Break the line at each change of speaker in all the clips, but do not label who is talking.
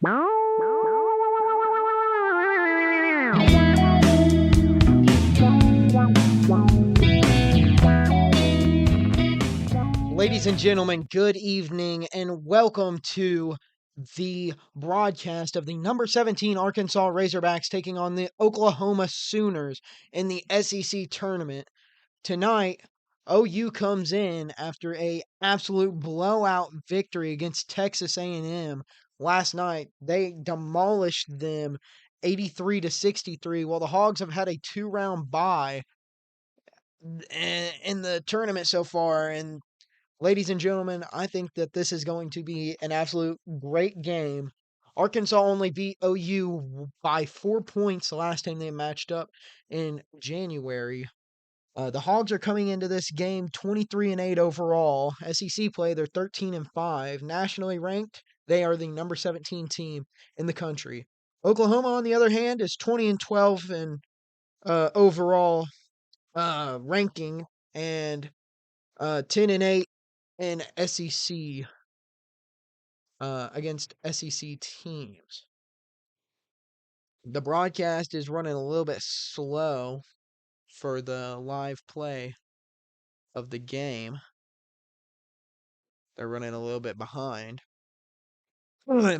Ladies and gentlemen, good evening and welcome to the broadcast of the number 17 Arkansas Razorbacks taking on the Oklahoma Sooners in the SEC tournament. Tonight, OU comes in after a absolute blowout victory against Texas A&M last night. They demolished them 83-63 while the Hogs have had a two-round bye in the tournament so far. And ladies and gentlemen, I think that this is going to be an absolute great game. Arkansas only beat OU by 4 points the last time they matched up in January. The Hogs are coming into this game 23-8 overall. SEC play, they're 13-5. Nationally ranked, they are the number 17 team in the country. Oklahoma, on the other hand, is 20-12 in overall ranking and 10-8 in SEC against SEC teams. The broadcast is running a little bit slow for the live play of the game. They're running a little bit behind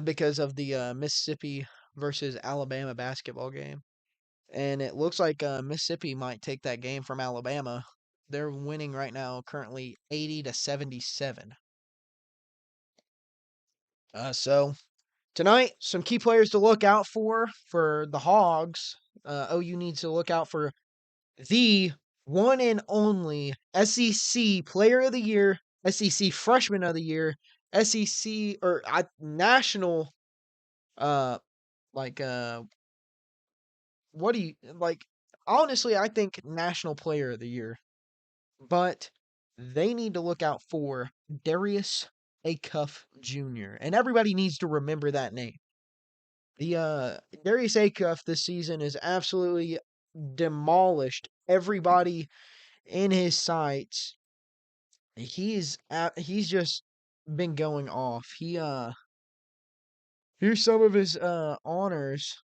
because of the Mississippi versus Alabama basketball game. And it looks like Mississippi might take that game from Alabama. They're winning right now, currently 80-77. So tonight, some key players to look out for the Hogs. OU needs to look out for the one and only SEC Player of the Year, SEC Freshman of the Year, SEC or national. Uh, like what do you like? Honestly, I think National Player of the Year, but they need to look out for Darius Acuff Jr. and everybody needs to remember that name. The Darius Acuff this season has absolutely demolished everybody in his sights. He's just been going off. Here's some of his honors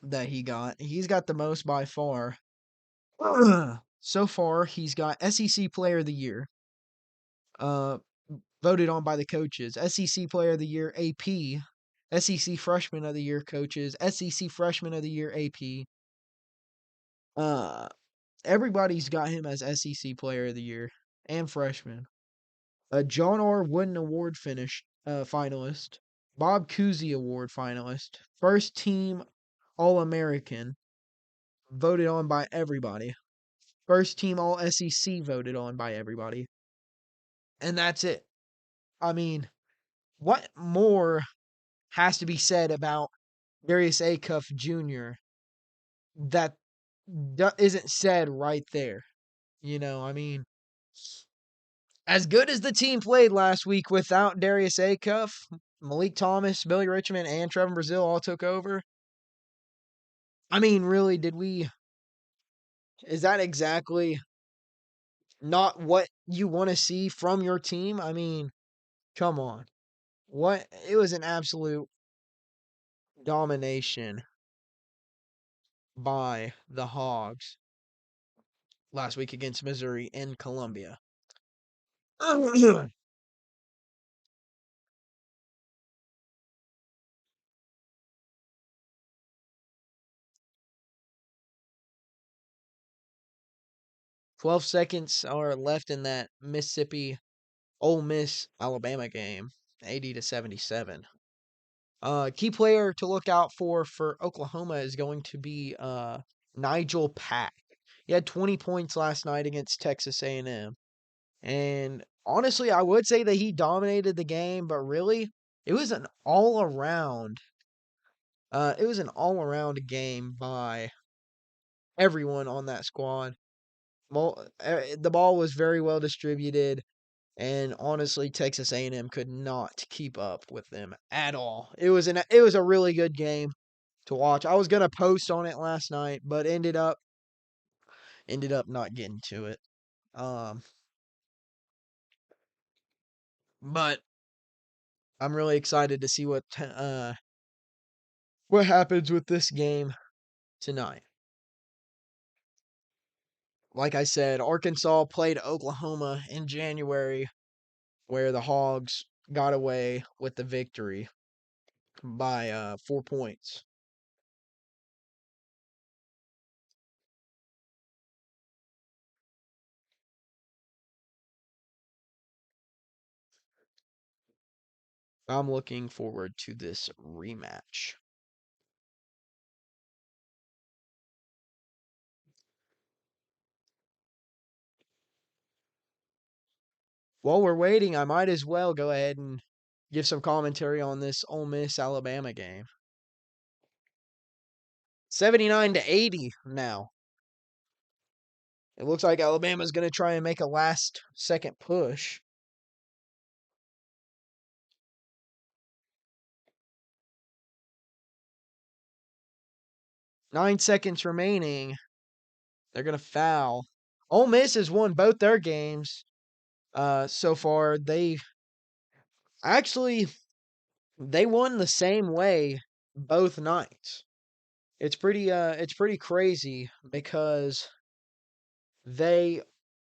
that he got. He's got the most by far. So far, he's got SEC Player of the Year, uh, voted on by the coaches. SEC Player of the Year AP, SEC Freshman of the Year coaches, SEC Freshman of the Year AP. Uh, Everybody's got him as SEC Player of the Year and freshman. A John R. Wooden Award finalist, Bob Cousy Award finalist, first team All American, voted on by everybody. First team All SEC voted on by everybody. And that's it. I mean, what more has to be said about Darius Acuff Jr. that isn't said right there? I mean, as good as the team played last week without Darius Acuff, Malik Thomas, Billy Richmond, and Trevor Brazile all took over. I mean, really, is that exactly not what you want to see from your team? I mean, come on. It was an absolute domination by the Hogs last week against Missouri in Columbia. 12 seconds are left in that Mississippi Ole Miss Alabama game, 80-77. Key player to look out for Oklahoma is going to be Nigel Pack. He had 20 points last night against Texas A&M. And honestly, I would say that he dominated the game, but really, it was an all-around game by everyone on that squad. The ball was very well distributed. And honestly, Texas A&M could not keep up with them at all. It was a really good game to watch. I was gonna post on it last night, but ended up not getting to it. But I'm really excited to see what what happens with this game tonight. Like I said, Arkansas played Oklahoma in January, where the Hogs got away with the victory by 4 points. I'm looking forward to this rematch. While we're waiting, I might as well go ahead and give some commentary on this Ole Miss Alabama game. 79-80 now. It looks like Alabama's going to try and make a last second push. Nine seconds remaining. They're going to foul. Ole Miss has won both their games so far. Actually, they won the same way both nights. It's pretty crazy because they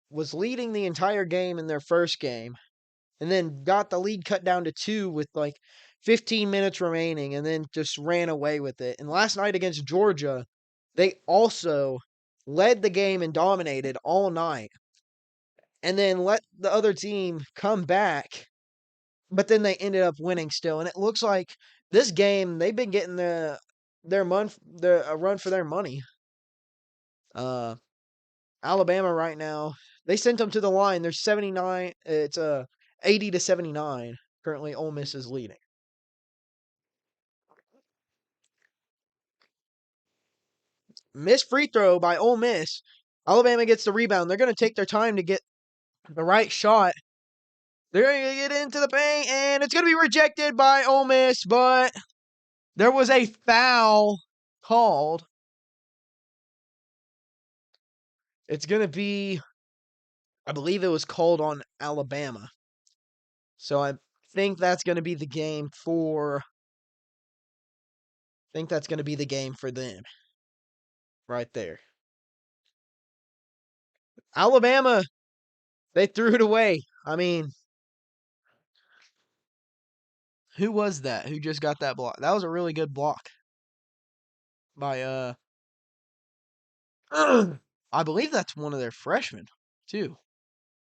was leading the entire game in their first game and then got the lead cut down to 2 with like 15 minutes remaining and then just ran away with it. And last night against Georgia, they also led the game and dominated all night and then let the other team come back, but then they ended up winning still. And it looks like this game they've been getting a run for their money. Alabama right now, they sent them to the line. There's 79. It's 80-79. Currently, Ole Miss is leading. Missed free throw by Ole Miss. Alabama gets the rebound. They're going to take their time to get the right shot. They're going to get into the paint, and it's going to be rejected by Ole Miss, but there was a foul called. It's going to be, I believe it was called on Alabama. So I think that's going to be the game for them right there. Alabama, they threw it away. I mean, who was that? Who just got that block? That was a really good block by I believe that's one of their freshmen too.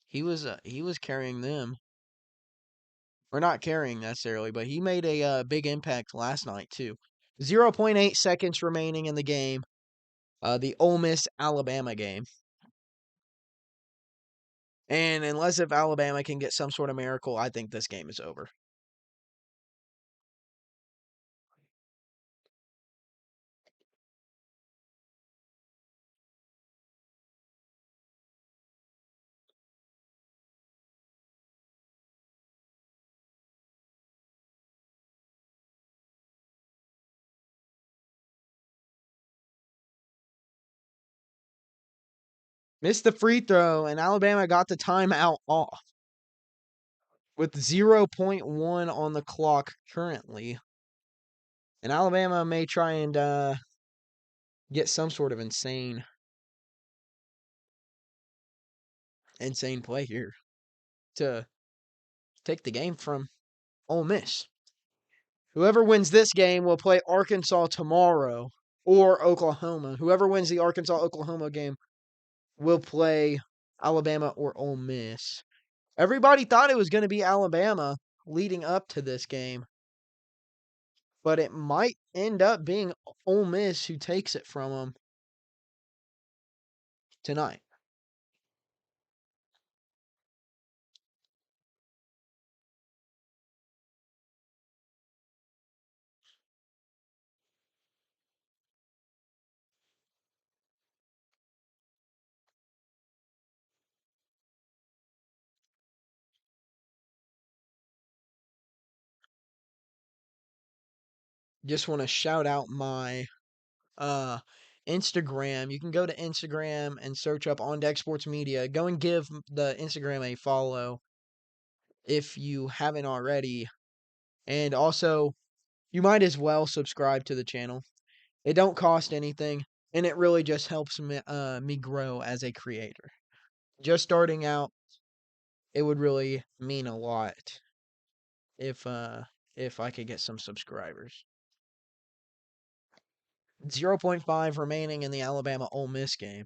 He was carrying them. Or not carrying necessarily, but he made a big impact last night too. 0.8 seconds remaining in the game. The Ole Miss Alabama game. And unless if Alabama can get some sort of miracle, I think this game is over. Missed the free throw, and Alabama got the timeout off with 0.1 on the clock currently. And Alabama may try and get some sort of insane play here to take the game from Ole Miss. Whoever wins this game will play Arkansas tomorrow or Oklahoma. Whoever wins the Arkansas-Oklahoma game will play Alabama or Ole Miss. Everybody thought it was going to be Alabama leading up to this game, but it might end up being Ole Miss who takes it from them tonight. Just want to shout out my uh Instagram. You can go to Instagram and search up On Deck Sports Media. Go and give the Instagram a follow if you haven't already. And also you might as well subscribe to the channel. It don't cost anything, and it really just helps me grow as a creator. Just starting out, it would really mean a lot if I could get some subscribers. 0.5 remaining in the Alabama Ole Miss game.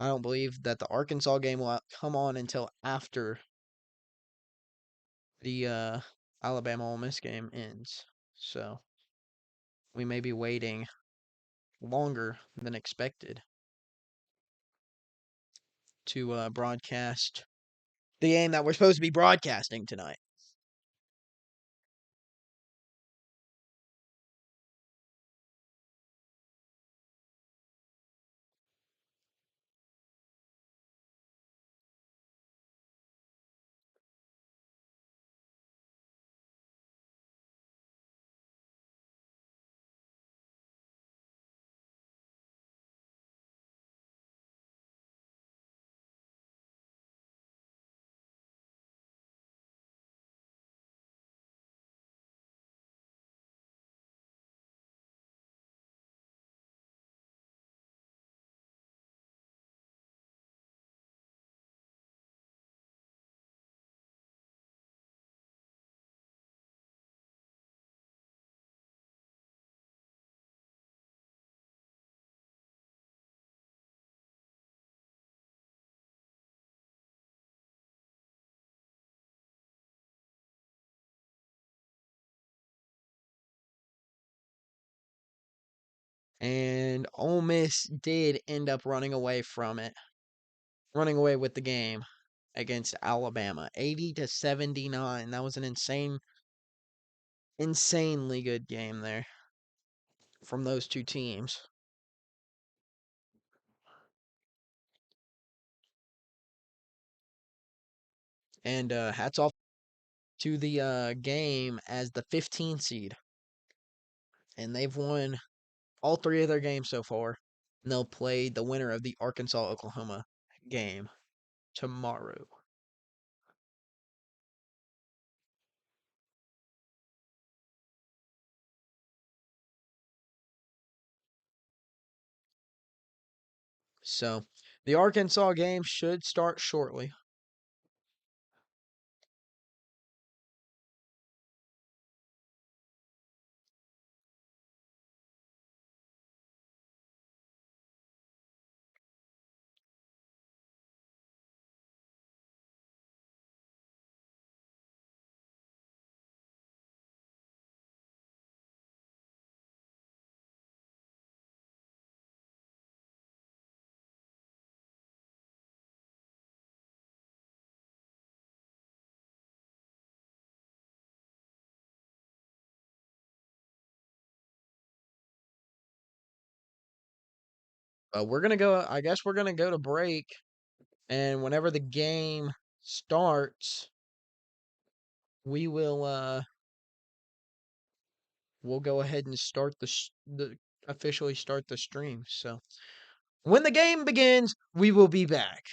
I don't believe that the Arkansas game will come on until after the Alabama Ole Miss game ends. So we may be waiting longer than expected to broadcast the game that we're supposed to be broadcasting tonight. And Ole Miss did end up running away from it, running away with the game against Alabama, 80-79. That was an insanely good game there from those two teams. And hats off to the game as the 15 seed. And they've won all three of their games so far. And they'll play the winner of the Arkansas Oklahoma game tomorrow. So the Arkansas game should start shortly. We're gonna go. I guess we're gonna go to break, and whenever the game starts, we will we'll go ahead and start the officially start the stream. So when the game begins, we will be back.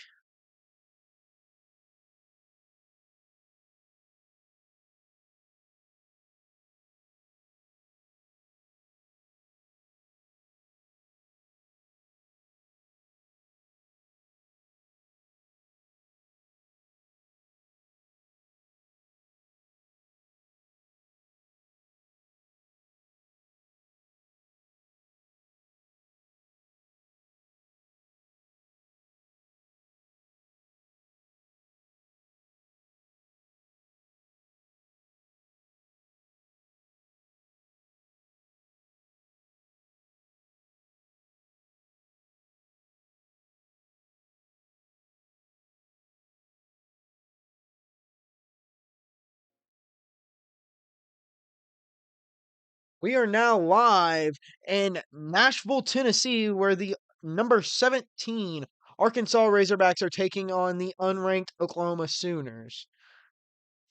We are now live in Nashville, Tennessee, where the number 17 Arkansas Razorbacks are taking on the unranked Oklahoma Sooners.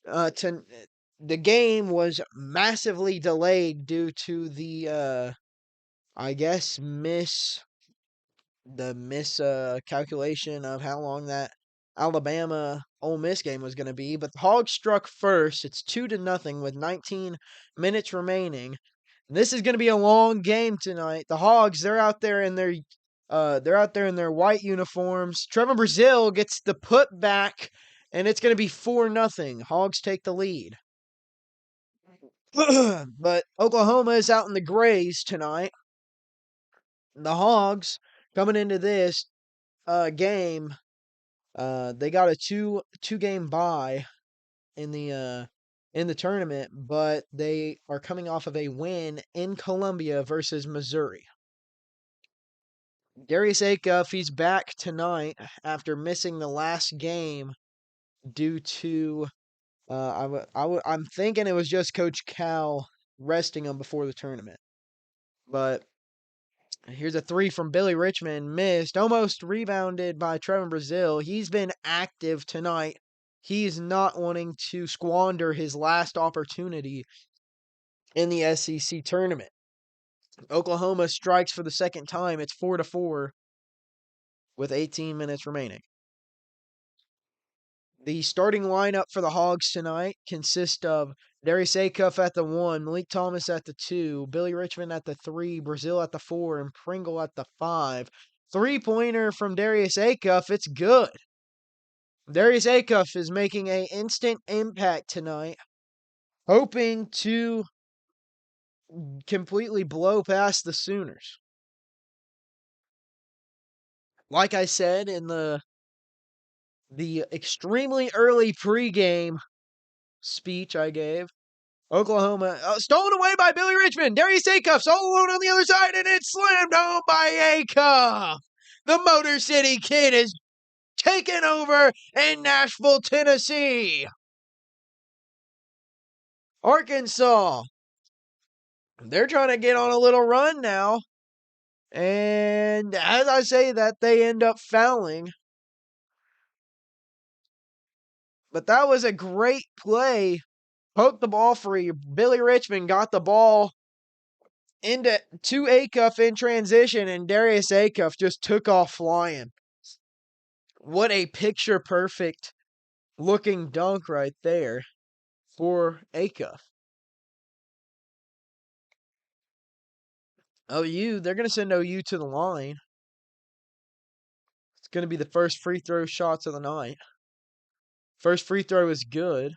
The game was massively delayed due to the I guess miss calculation of how long that Alabama Ole Miss game was going to be, but the Hogs struck first. It's 2-0 with 19 minutes remaining. This is going to be a long game tonight. The Hogs, they're out there in their white uniforms. Trevor Brazil gets the putback, and it's going to be 4-0. Hogs take the lead. But Oklahoma is out in the grays tonight. The Hogs coming into this game, they got a two game bye in the tournament, but they are coming off of a win in Columbia versus Missouri. Darius Acuff, he's back tonight after missing the last game due to I'm thinking it was just Coach Cal resting him before the tournament. But here's a three from Billy Richmond, missed, almost rebounded by Trevor Brazil. He's been active tonight. He's not wanting to squander his last opportunity in the SEC tournament. Oklahoma strikes for the second time. It's 4-4 with 18 minutes remaining. The starting lineup for the Hogs tonight consists of Darius Acuff at the 1, Malik Thomas at the 2, Billy Richmond at the 3, Brazil at the 4, and Pringle at the 5. Three-pointer from Darius Acuff. It's good. Darius Acuff is making an instant impact tonight, hoping to completely blow past the Sooners. Like I said in the extremely early pregame speech I gave, Oklahoma stolen away by Billy Richmond. Darius Acuff's all alone on the other side, and it's slammed home by Acuff. The Motor City Kid is taken over in Nashville, Tennessee. Arkansas, they're trying to get on a little run now. And as I say that, they end up fouling. But that was a great play. Poked the ball free. Billy Richmond got the ball to Acuff in transition, and Darius Acuff just took off flying. What a picture-perfect looking dunk right there for Acuff. OU, they're going to send OU to the line. It's going to be the first free throw shots of the night. First free throw is good.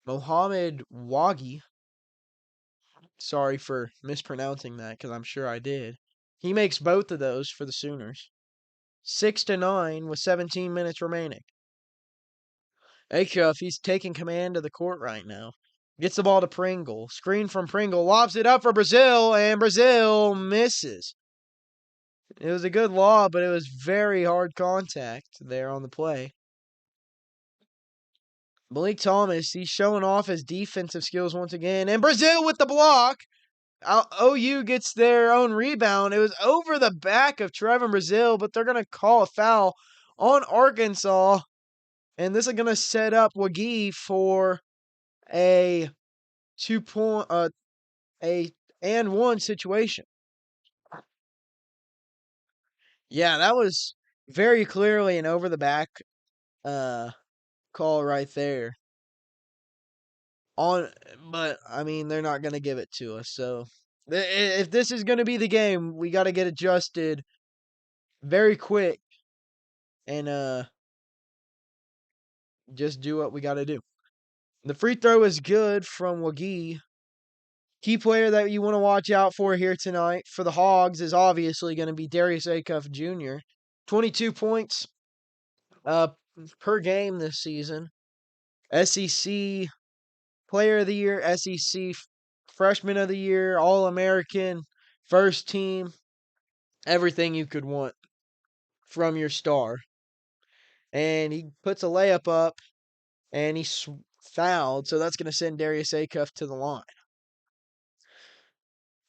Mohamed Wagi. Sorry for mispronouncing that because I'm sure I did. He makes both of those for the Sooners. 6-9 with 17 minutes remaining. Acuff, he's taking command of the court right now. Gets the ball to Pringle. Screen from Pringle. Lobs it up for Brazil, and Brazil misses. It was a good lob, but it was very hard contact there on the play. Malik Thomas, he's showing off his defensive skills once again. And Brazil with the block. OU gets their own rebound. It was over the back of Trevor Brazil, but they're going to call a foul on Arkansas. And this is going to set up Wagi for a 2-point, a and one situation. Yeah, that was very clearly an over the back call right there. But I mean, they're not going to give it to us. So if this is going to be the game, we got to get adjusted very quick and just do what we got to do. The free throw is good from Wagi. Key player that you want to watch out for here tonight for the Hogs is obviously going to be Darius Acuff Jr. 22 points per game this season. SEC Player of the Year, SEC Freshman of the Year, All-American, first team, everything you could want from your star. And he puts a layup up, and he's fouled, so that's going to send Darius Acuff to the line.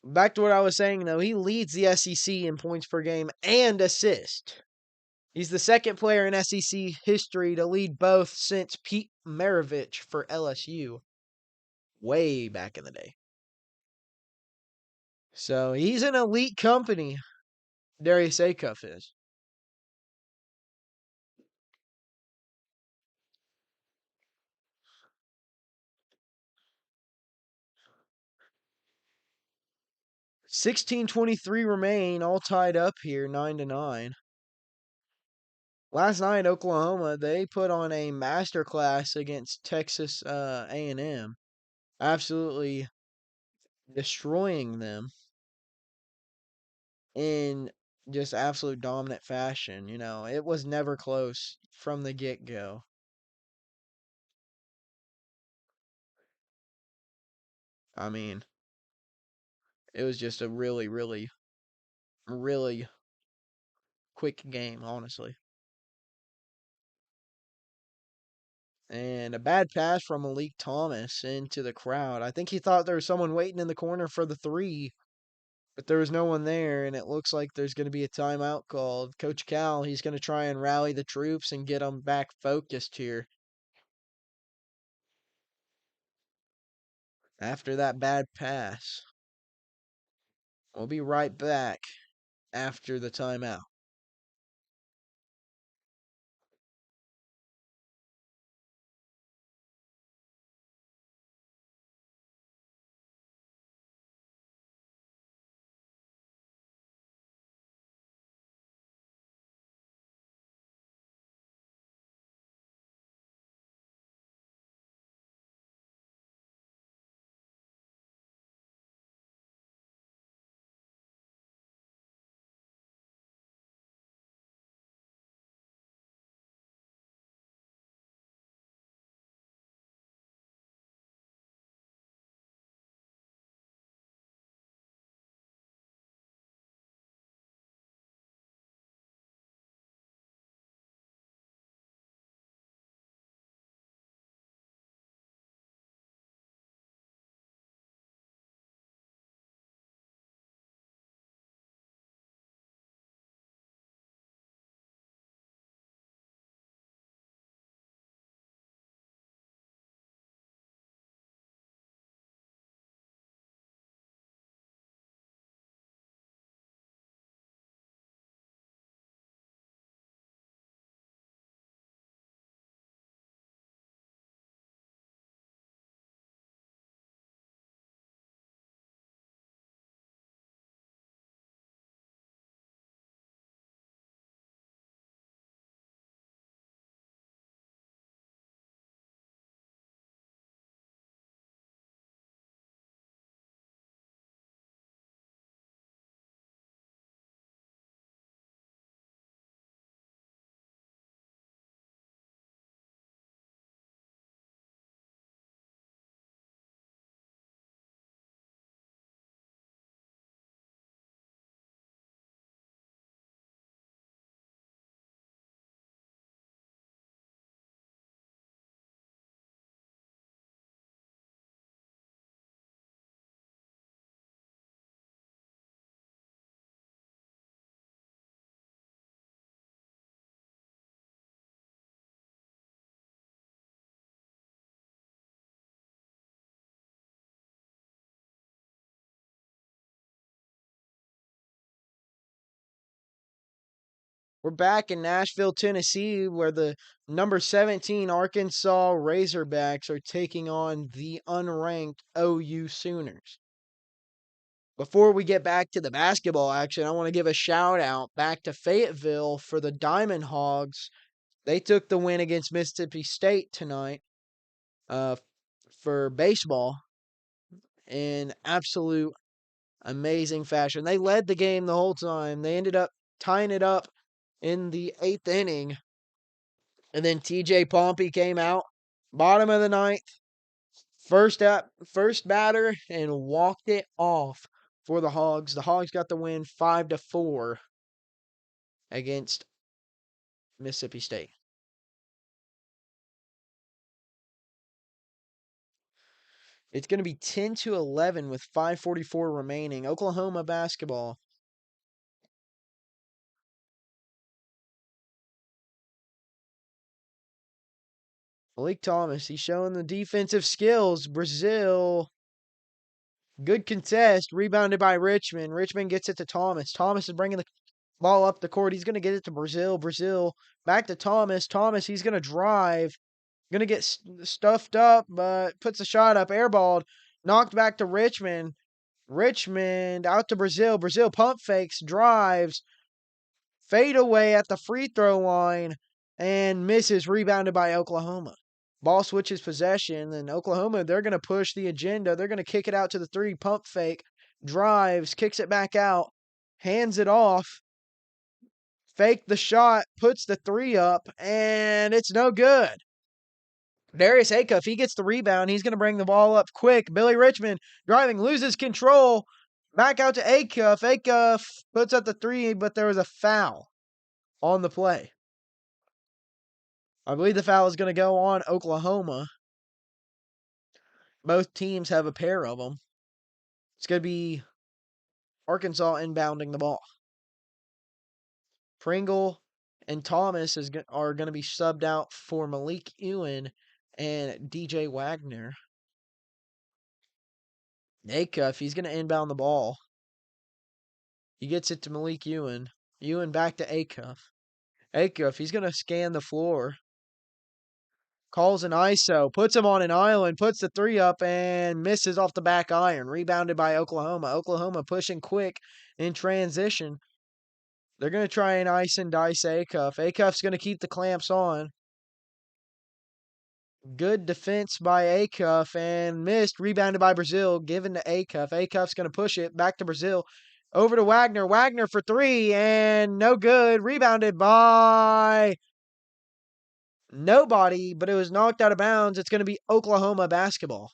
Back to what I was saying, though, he leads the SEC in points per game and assists. He's the second player in SEC history to lead both since Pete Maravich for LSU. way back in the day. So he's an elite company. Darius Acuff is. $16.23 remain, all tied up here, 9-9. Last night, Oklahoma, they put on a masterclass against Texas A&M, absolutely destroying them in just absolute dominant fashion. You know, it was never close from the get-go. I mean, it was just a really, really, really quick game, honestly. And a bad pass from Malik Thomas into the crowd. I think he thought there was someone waiting in the corner for the three, but there was no one there, and it looks like there's going to be a timeout called. Coach Cal, he's going to try and rally the troops and get them back focused here after that bad pass. We'll be right back after the timeout. We're back in Nashville, Tennessee, where the number 17 Arkansas Razorbacks are taking on the unranked OU Sooners. Before we get back to the basketball action, I want to give a shout out back to Fayetteville for the Diamond Hogs. They took the win against Mississippi State tonight uh, for baseball in absolute amazing fashion. They led the game the whole time. They ended up tying it up in the 8th inning. And then TJ Pompey came out, bottom of the ninth, first batter, and walked it off for the Hogs. The Hogs got the win 5-4 against Mississippi State. It's going to be 10-11 with 5:44 remaining. Oklahoma basketball. Malik Thomas, he's showing the defensive skills. Brazil, good contest. Rebounded by Richmond. Richmond gets it to Thomas. Thomas is bringing the ball up the court. He's going to get it to Brazil. Brazil back to Thomas. Thomas, he's going to drive. Going to get stuffed up, but puts a shot up. Airballed. Knocked back to Richmond. Richmond out to Brazil. Brazil pump fakes, drives, fade away at the free throw line, and misses. Rebounded by Oklahoma. Ball switches possession, and Oklahoma, they're going to push the agenda. They're going to kick it out to the three, pump fake, drives, kicks it back out, hands it off, fake the shot, puts the three up, and it's no good. Darius Acuff, he gets the rebound. He's going to bring the ball up quick. Billy Richmond driving, loses control. Back out to Acuff. Acuff puts up the three, but there was a foul on the play. I believe the foul is going to go on Oklahoma. Both teams have a pair of them. It's going to be Arkansas inbounding the ball. Pringle and Thomas are going to be subbed out for Malik Ewan and DJ Wagner. Acuff, he's going to inbound the ball. He gets it to Malik Ewan. Ewan back to Acuff. Acuff, he's going to scan the floor. Calls an ISO. Puts him on an island. Puts the three up and misses off the back iron. Rebounded by Oklahoma. Oklahoma pushing quick in transition. They're going to try and ice and dice Acuff. Acuff's going to keep the clamps on. Good defense by Acuff and missed. Rebounded by Brazil. Given to Acuff. Acuff's going to push it back to Brazil. Over to Wagner. Wagner for three and no good. Rebounded by nobody, but it was knocked out of bounds. It's going to be Oklahoma basketball.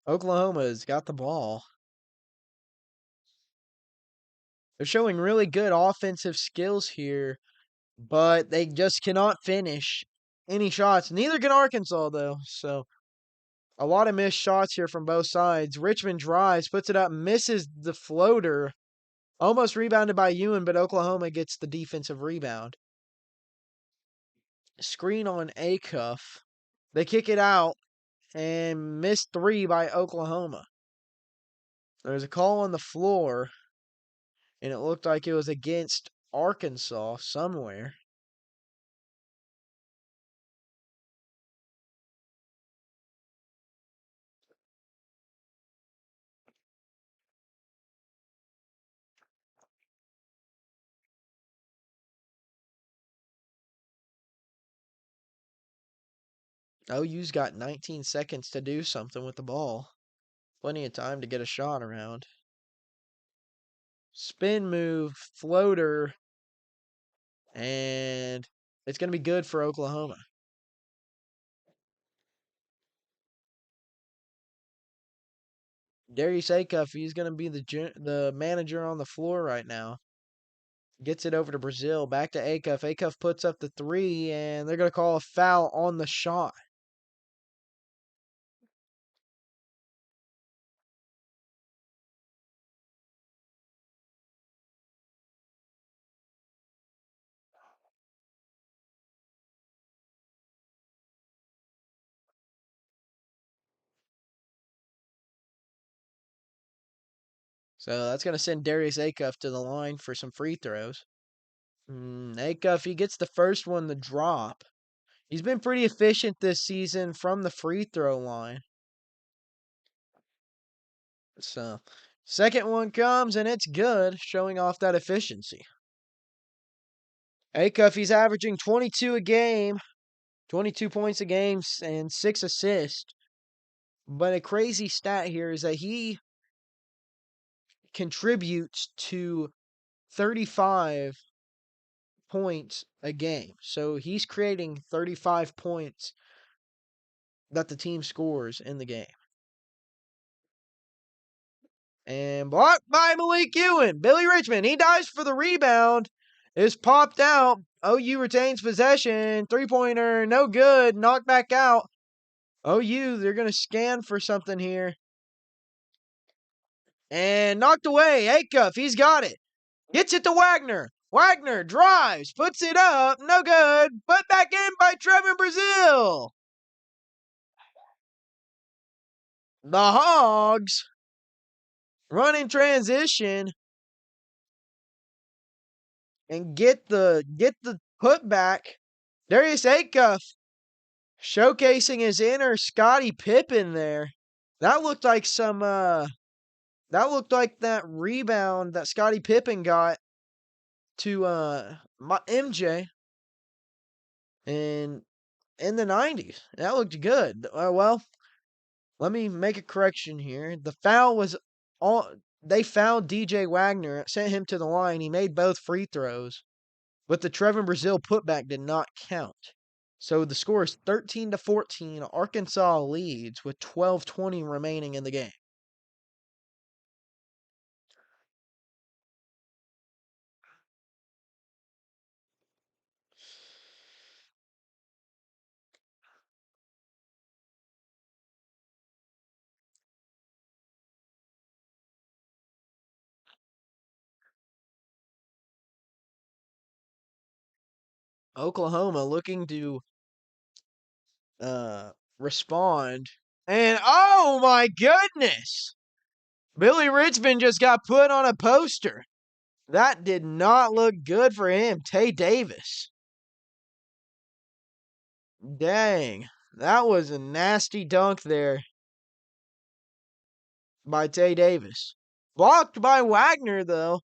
Oklahoma's got the ball. They're showing really good offensive skills here, but they just cannot finish any shots. Neither can Arkansas, though. So a lot of missed shots here from both sides. Richmond drives, puts it up, misses the floater. Almost rebounded by Ewan, but Oklahoma gets the defensive rebound. Screen on Acuff. They kick it out and missed three by Oklahoma. There's a call on the floor, and it looked like it was against Arkansas somewhere. OU's got 19 seconds to do something with the ball. Plenty of time to get a shot around. Spin move, floater, and it's going to be good for Oklahoma. Darius Acuff, he's going to be the manager on the floor right now. Gets it over to Brazil, back to Acuff. Acuff puts up the three, and they're going to call a foul on the shot. So that's going to send Darius Acuff to the line for some free throws. Acuff, he gets the first one to drop. He's been pretty efficient this season from the free throw line. So, second one comes and it's good, showing off that efficiency. Acuff, he's averaging 22 a game, 22 points a game, and 6 assists. But a crazy stat here is that he contributes to 35 points a game. So he's creating 35 points that the team scores in the game. And blocked by Malik Ewan. Billy Richmond, he dives for the rebound. Is popped out. OU retains possession. Three-pointer, no good. Knocked back out. OU, they're going to scan for something here. And knocked away. Acuff, he's got it. Gets it to Wagner. Wagner drives, puts it up. No good. Put back in by Trevor Brazil. The Hogs run in transition and get the putback. Darius Acuff showcasing his inner Scottie Pippen there. That looked like that rebound that Scottie Pippen got to MJ in the 90s. That looked good. Well, let me make a correction here. The foul was on. They fouled DJ Wagner, sent him to the line. He made both free throws, but the Trevor Brazil putback did not count. So the score is 13-14. Arkansas leads with 12:20 remaining in the game. Oklahoma looking to respond. And oh my goodness! Billy Richmond just got put on a poster. That did not look good for him. Tay Davis. Dang. That was a nasty dunk there by Tay Davis. Blocked by Wagner, though.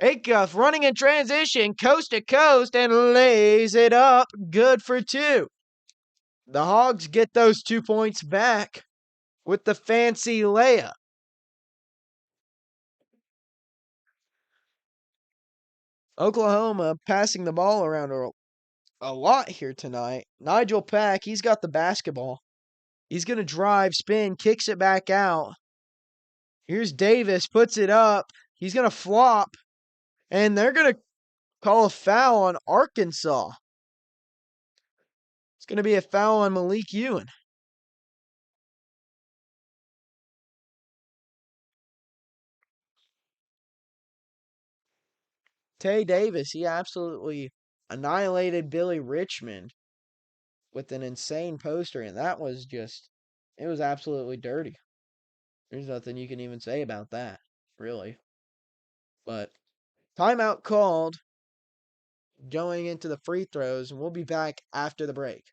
Acuff running in transition, coast to coast, and lays it up. Good for two. The Hogs get those 2 points back with the fancy layup. Oklahoma passing the ball around a lot here tonight. Nigel Pack, he's got the basketball. He's going to drive, spin, kicks it back out. Here's Davis, puts it up. He's going to flop, and they're going to call a foul on Arkansas. It's going to be a foul on Malik Ewan. Tay Davis, he absolutely annihilated Billy Richmond with an insane poster, and that was just, it was absolutely dirty. There's nothing you can even say about that, really. But timeout called going into the free throws, and we'll be back after the break.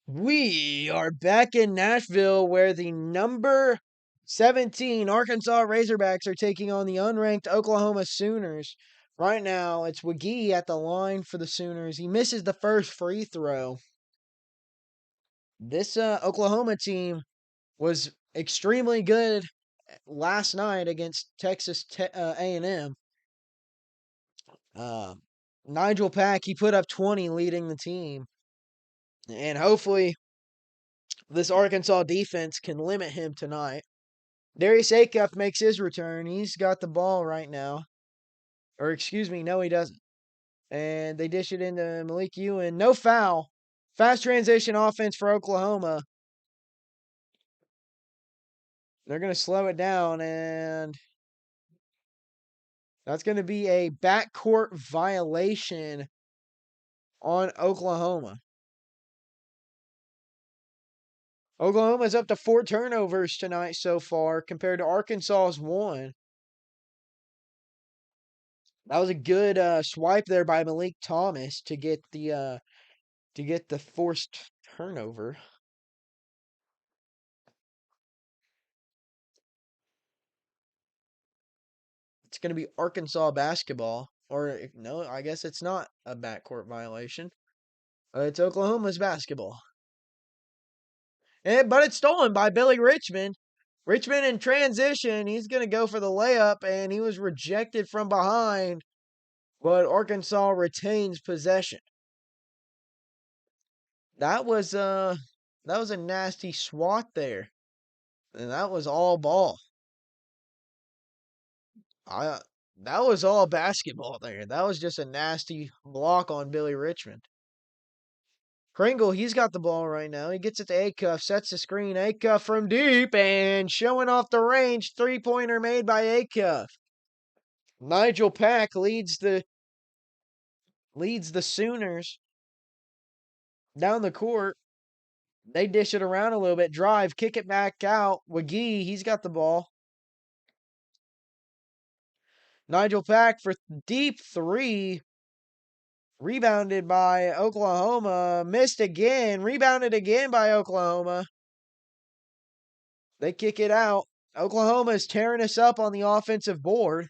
We are back in Nashville where the number 17 Arkansas Razorbacks are taking on the unranked Oklahoma Sooners. Right now, it's McGee at the line for the Sooners. He misses the first free throw. This Oklahoma team was extremely good last night against Texas A&M. Nigel Pack, he put up 20 leading the team. And hopefully this Arkansas defense can limit him tonight. Darius Acuff makes his return. He's got the ball right now. Or excuse me, no he doesn't. And they dish it into Malik Ewan. No foul. Fast transition offense for Oklahoma. They're going to slow it down, and that's going to be a backcourt violation on Oklahoma. Oklahoma's up to 4 turnovers tonight so far compared to Arkansas's 1. That was a good swipe there by Malik Thomas to get the forced turnover. It's going to be Arkansas basketball. Or no, I guess it's not a backcourt violation. It's Oklahoma's basketball. But it's stolen by Billy Richmond. Richmond in transition. He's going to go for the layup, and he was rejected from behind. But Arkansas retains possession. That was a nasty swat there. And that was all ball. That was all basketball there. That was just a nasty block on Billy Richmond. Pringle, he's got the ball right now. He gets it to Acuff, sets the screen. Acuff from deep and showing off the range. 3-pointer made by Acuff. Nigel Pack leads the Sooners down the court. They dish it around a little bit. Drive, kick it back out. McGee, he's got the ball. Nigel Pack for deep 3. Rebounded by Oklahoma. Missed again. Rebounded again by Oklahoma. They kick it out. Oklahoma is tearing us up on the offensive board.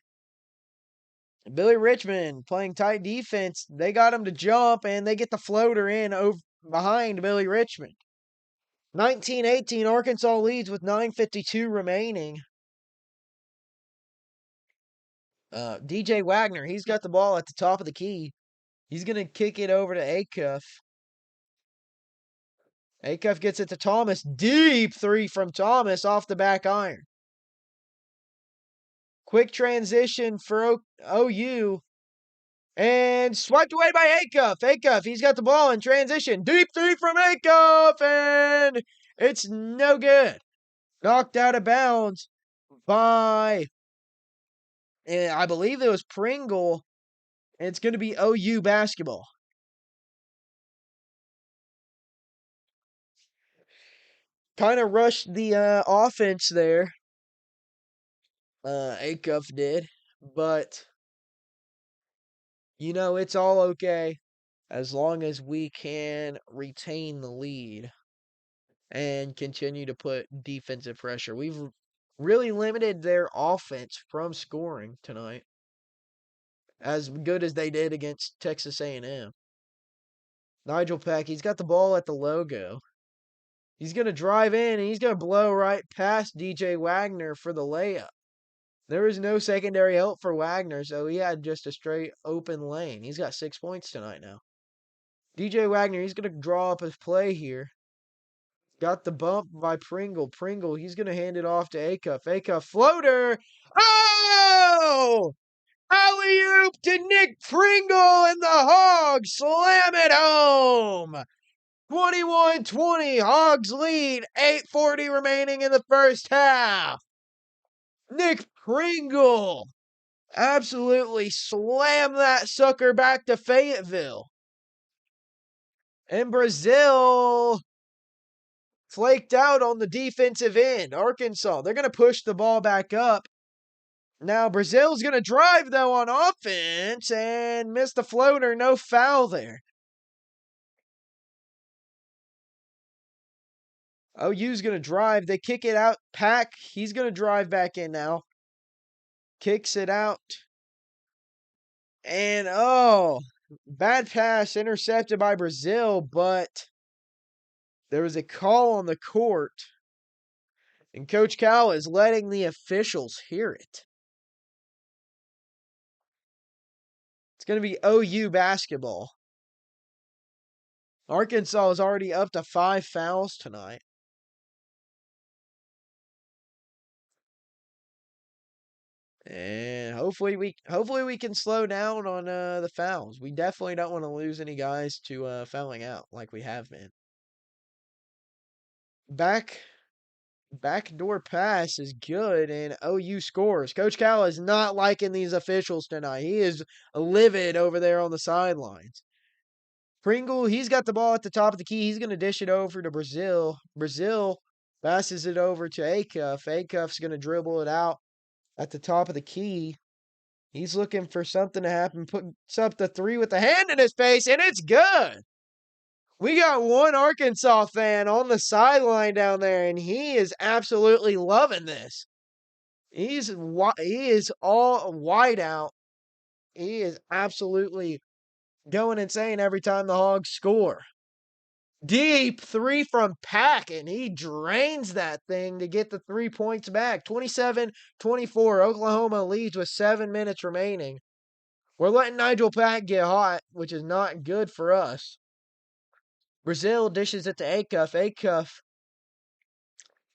Billy Richmond playing tight defense. They got him to jump, and they get the floater in over behind Billy Richmond. 19-18, Arkansas leads with 9:52 remaining. DJ Wagner, he's got the ball at the top of the key. He's going to kick it over to Acuff. Acuff gets it to Thomas. Deep 3 from Thomas off the back iron. Quick transition for OU. And swiped away by Acuff. Acuff, he's got the ball in transition. Deep 3 from Acuff. And it's no good. Knocked out of bounds by, I believe it was Pringle. And it's going to be OU basketball. Kind of rushed the offense there. Acuff did. But, it's all okay as long as we can retain the lead and continue to put defensive pressure. We've really limited their offense from scoring tonight, as good as they did against Texas A&M. Nigel Pack, he's got the ball at the logo. He's going to drive in, and he's going to blow right past DJ Wagner for the layup. There was no secondary help for Wagner, so he had just a straight open lane. He's got 6 points tonight now. DJ Wagner, he's going to draw up his play here. Got the bump by Pringle. Pringle, he's going to hand it off to Acuff. Acuff, floater. Oh! Alley-oop to Nick Pringle, and the Hogs slam it home. 21-20, Hogs lead. 8:40 remaining in the first half. Nick Pringle absolutely slammed that sucker back to Fayetteville. And Brazil flaked out on the defensive end. Arkansas, they're going to push the ball back up. Now, Brazil's going to drive, though, on offense and miss the floater. No foul there. OU's going to drive. They kick it out. Pack, he's going to drive back in now. Kicks it out. And bad pass intercepted by Brazil, but there was a call on the court. And Coach Cal is letting the officials hear it. It's going to be OU basketball. Arkansas is already up to 5 fouls tonight. And hopefully we can slow down on the fouls. We definitely don't want to lose any guys to fouling out like we have been. Backdoor pass is good, and OU scores. Coach Cal is not liking these officials tonight. He is livid over there on the sidelines. Pringle, he's got the ball at the top of the key. He's going to dish it over to Brazil. Brazil passes it over to Acuff. Acuff's going to dribble it out at the top of the key. He's looking for something to happen. Puts up the three with the hand in his face, and it's good. We got one Arkansas fan on the sideline down there, and he is absolutely loving this. He is all wide out. He is absolutely going insane every time the Hogs score. Deep three from Pack, and he drains that thing to get the 3 points back. 27-24. Oklahoma leads with 7 minutes remaining. We're letting Nigel Pack get hot, which is not good for us. Brazil dishes it to Acuff. Acuff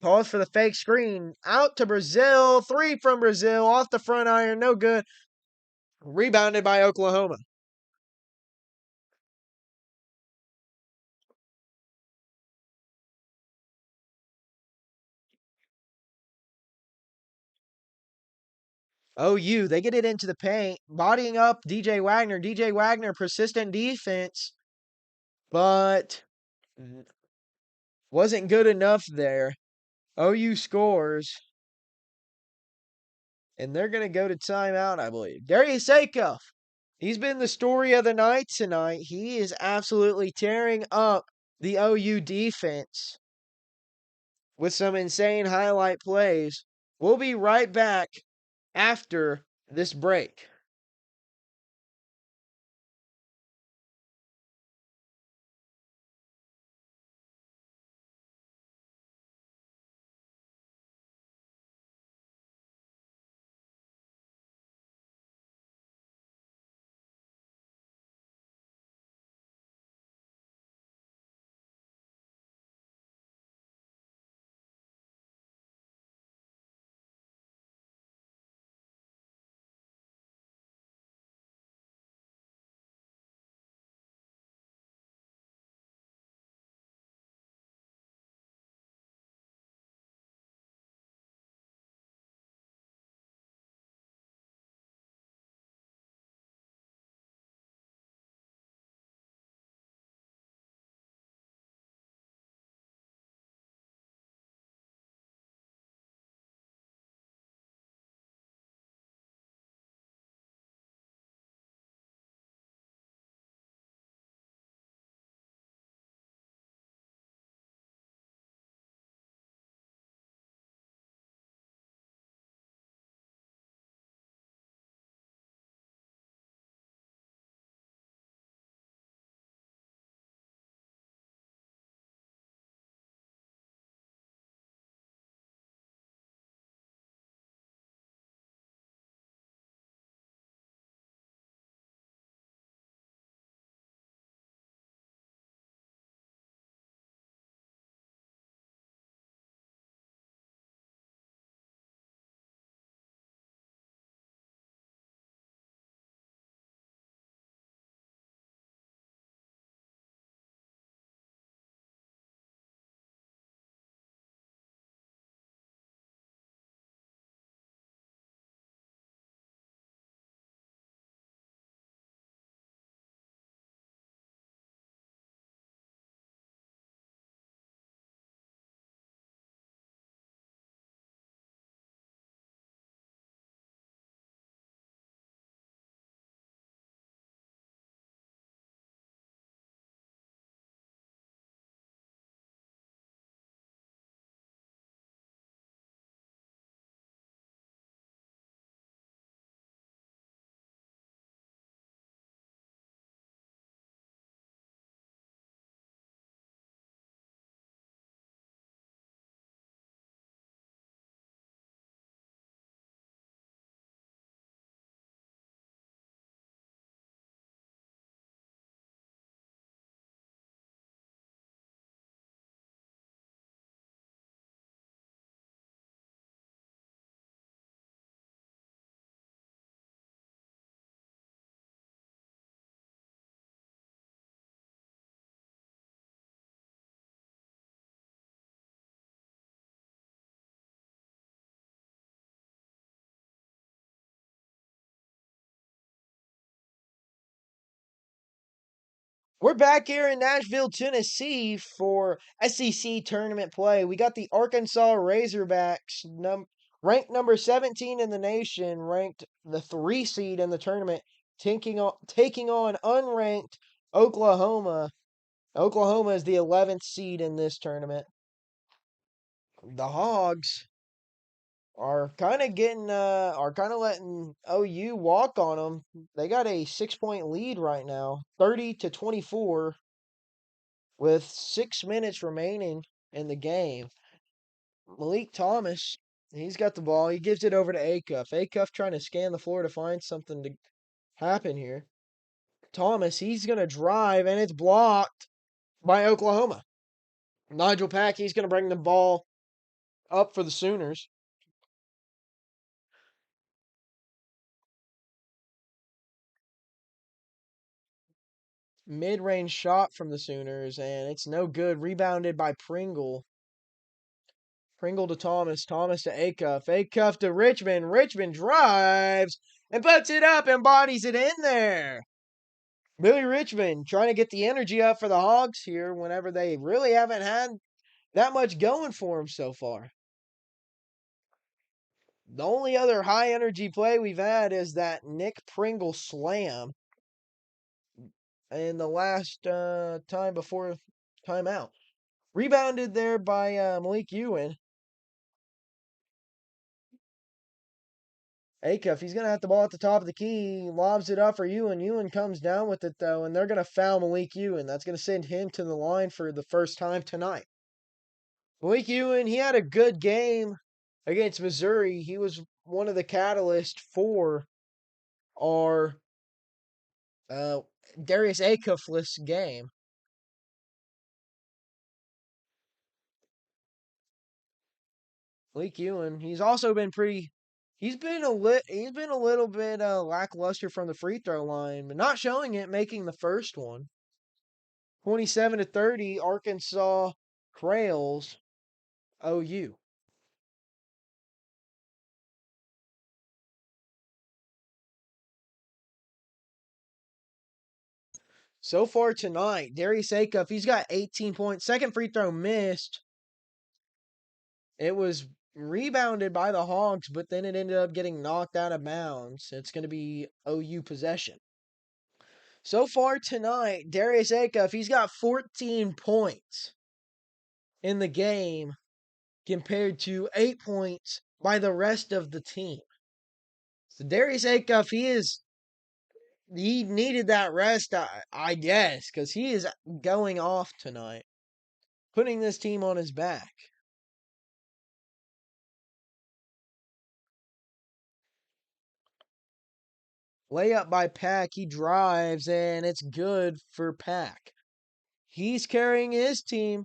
calls for the fake screen. Out to Brazil. 3 from Brazil. Off the front iron. No good. Rebounded by Oklahoma. OU, they get it into the paint. Bodying up DJ Wagner. DJ Wagner, persistent defense. But wasn't good enough there. OU scores. And they're going to go to timeout, I believe. Darius Acuff. He's been the story of the night tonight. He is absolutely tearing up the OU defense with some insane highlight plays. We'll be right back after this break. We're back here in Nashville, Tennessee for SEC tournament play. We got the Arkansas Razorbacks, ranked number 17 in the nation, ranked the 3 seed in the tournament, taking on unranked Oklahoma. Oklahoma is the 11th seed in this tournament. The Hogs are kind of letting OU walk on them. They got a 6-point lead right now, 30-24. With 6 minutes remaining in the game. Malik Thomas, he's got the ball. He gives it over to Acuff. Acuff trying to scan the floor to find something to happen here. Thomas, he's going to drive, and it's blocked by Oklahoma. Nigel Pack, he's going to bring the ball up for the Sooners. Mid-range shot from the Sooners, and it's no good. Rebounded by Pringle. Pringle to Thomas. Thomas to Acuff. Acuff to Richmond. Richmond drives and puts it up and bodies it in there. Billy Richmond trying to get the energy up for the Hogs here whenever they really haven't had that much going for them so far. The only other high energy play we've had is that Nick Pringle slam in the last time before timeout. Rebounded there by Malik Ewan. Acuff, he's going to have the ball at the top of the key. Lobs it up for Ewan. Ewan comes down with it, though, and they're going to foul Malik Ewan. That's going to send him to the line for the first time tonight. Malik Ewan, he had a good game against Missouri. He was one of the catalysts for our Darius Acuff-less game. Malik Ewan, he's also been pretty. He's been a little bit lackluster from the free throw line, but not showing it, making the first one. 27-30, Arkansas trails OU. So far tonight, Darius Acuff, he's got 18 points. Second free throw missed. It was rebounded by the Hogs, but then it ended up getting knocked out of bounds. It's going to be OU possession. So far tonight, Darius Acuff, he's got 14 points in the game compared to 8 points by the rest of the team. So Darius Acuff, he needed that rest, I guess, because he is going off tonight, putting this team on his back. Layup by Pack. He drives, and it's good for Pack. He's carrying his team.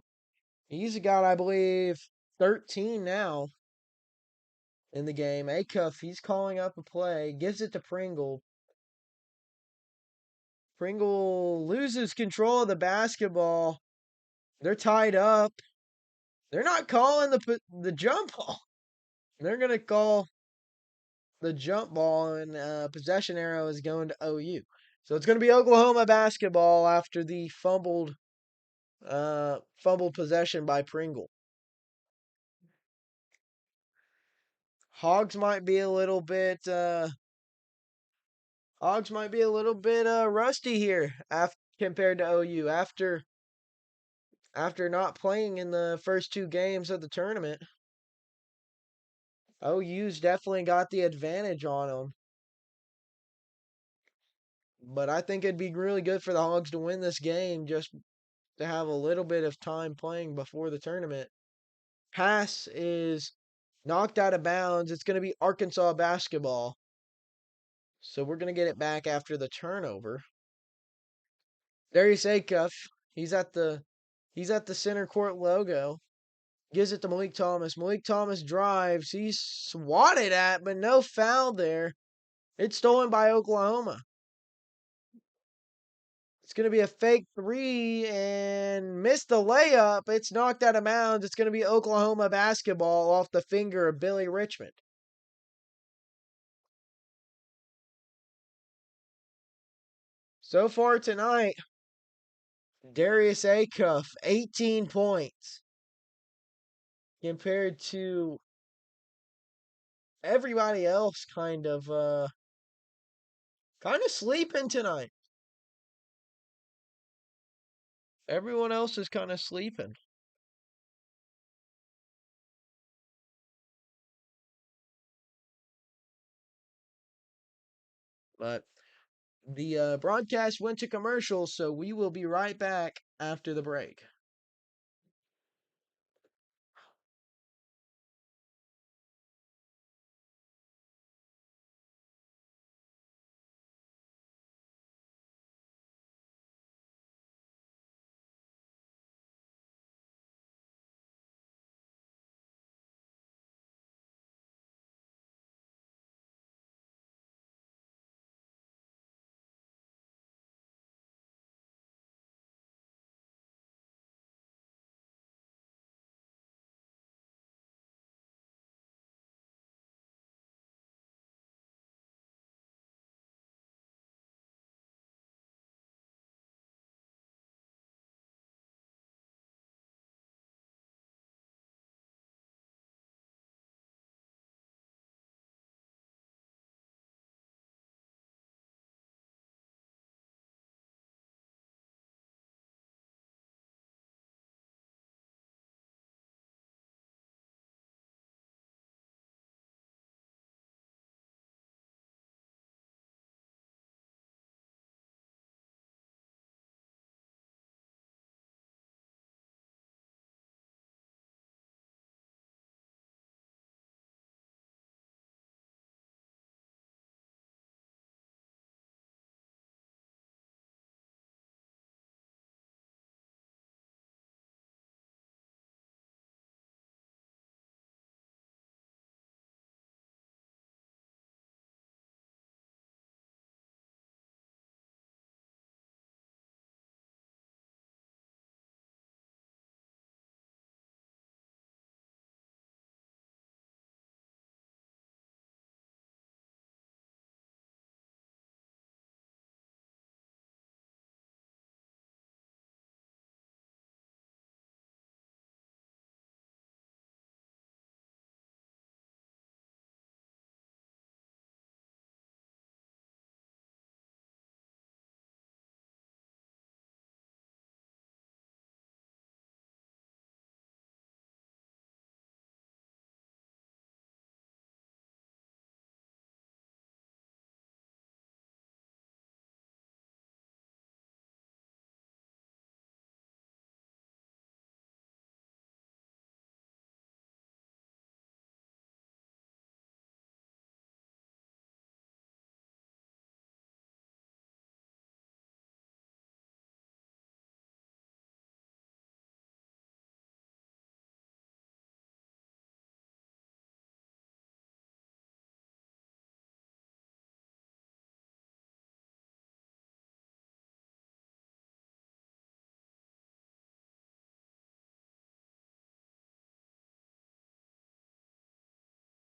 He's got, I believe, 13 now in the game. Acuff, he's calling up a play, gives it to Pringle. Pringle loses control of the basketball. They're tied up. They're not calling the jump ball. They're going to call the jump ball, and possession arrow is going to OU. So it's going to be Oklahoma basketball after the fumbled possession by Pringle. Hogs might be a little bit rusty here compared to OU after not playing in the first 2 games of the tournament. OU's definitely got the advantage on them. But I think it'd be really good for the Hogs to win this game just to have a little bit of time playing before the tournament. Pass is knocked out of bounds. It's going to be Arkansas basketball. So we're going to get it back after the turnover. Darius Acuff, he's at the center court logo. Gives it to Malik Thomas. Malik Thomas drives. He's swatted at, but no foul there. It's stolen by Oklahoma. It's going to be a fake 3 and missed the layup. It's knocked out of bounds. It's going to be Oklahoma basketball off the finger of Billy Richmond. So far tonight, Darius Acuff, 18 points compared to everybody else kind of sleeping tonight. Everyone else is kind of sleeping. But the broadcast went to commercial, so we will be right back after the break.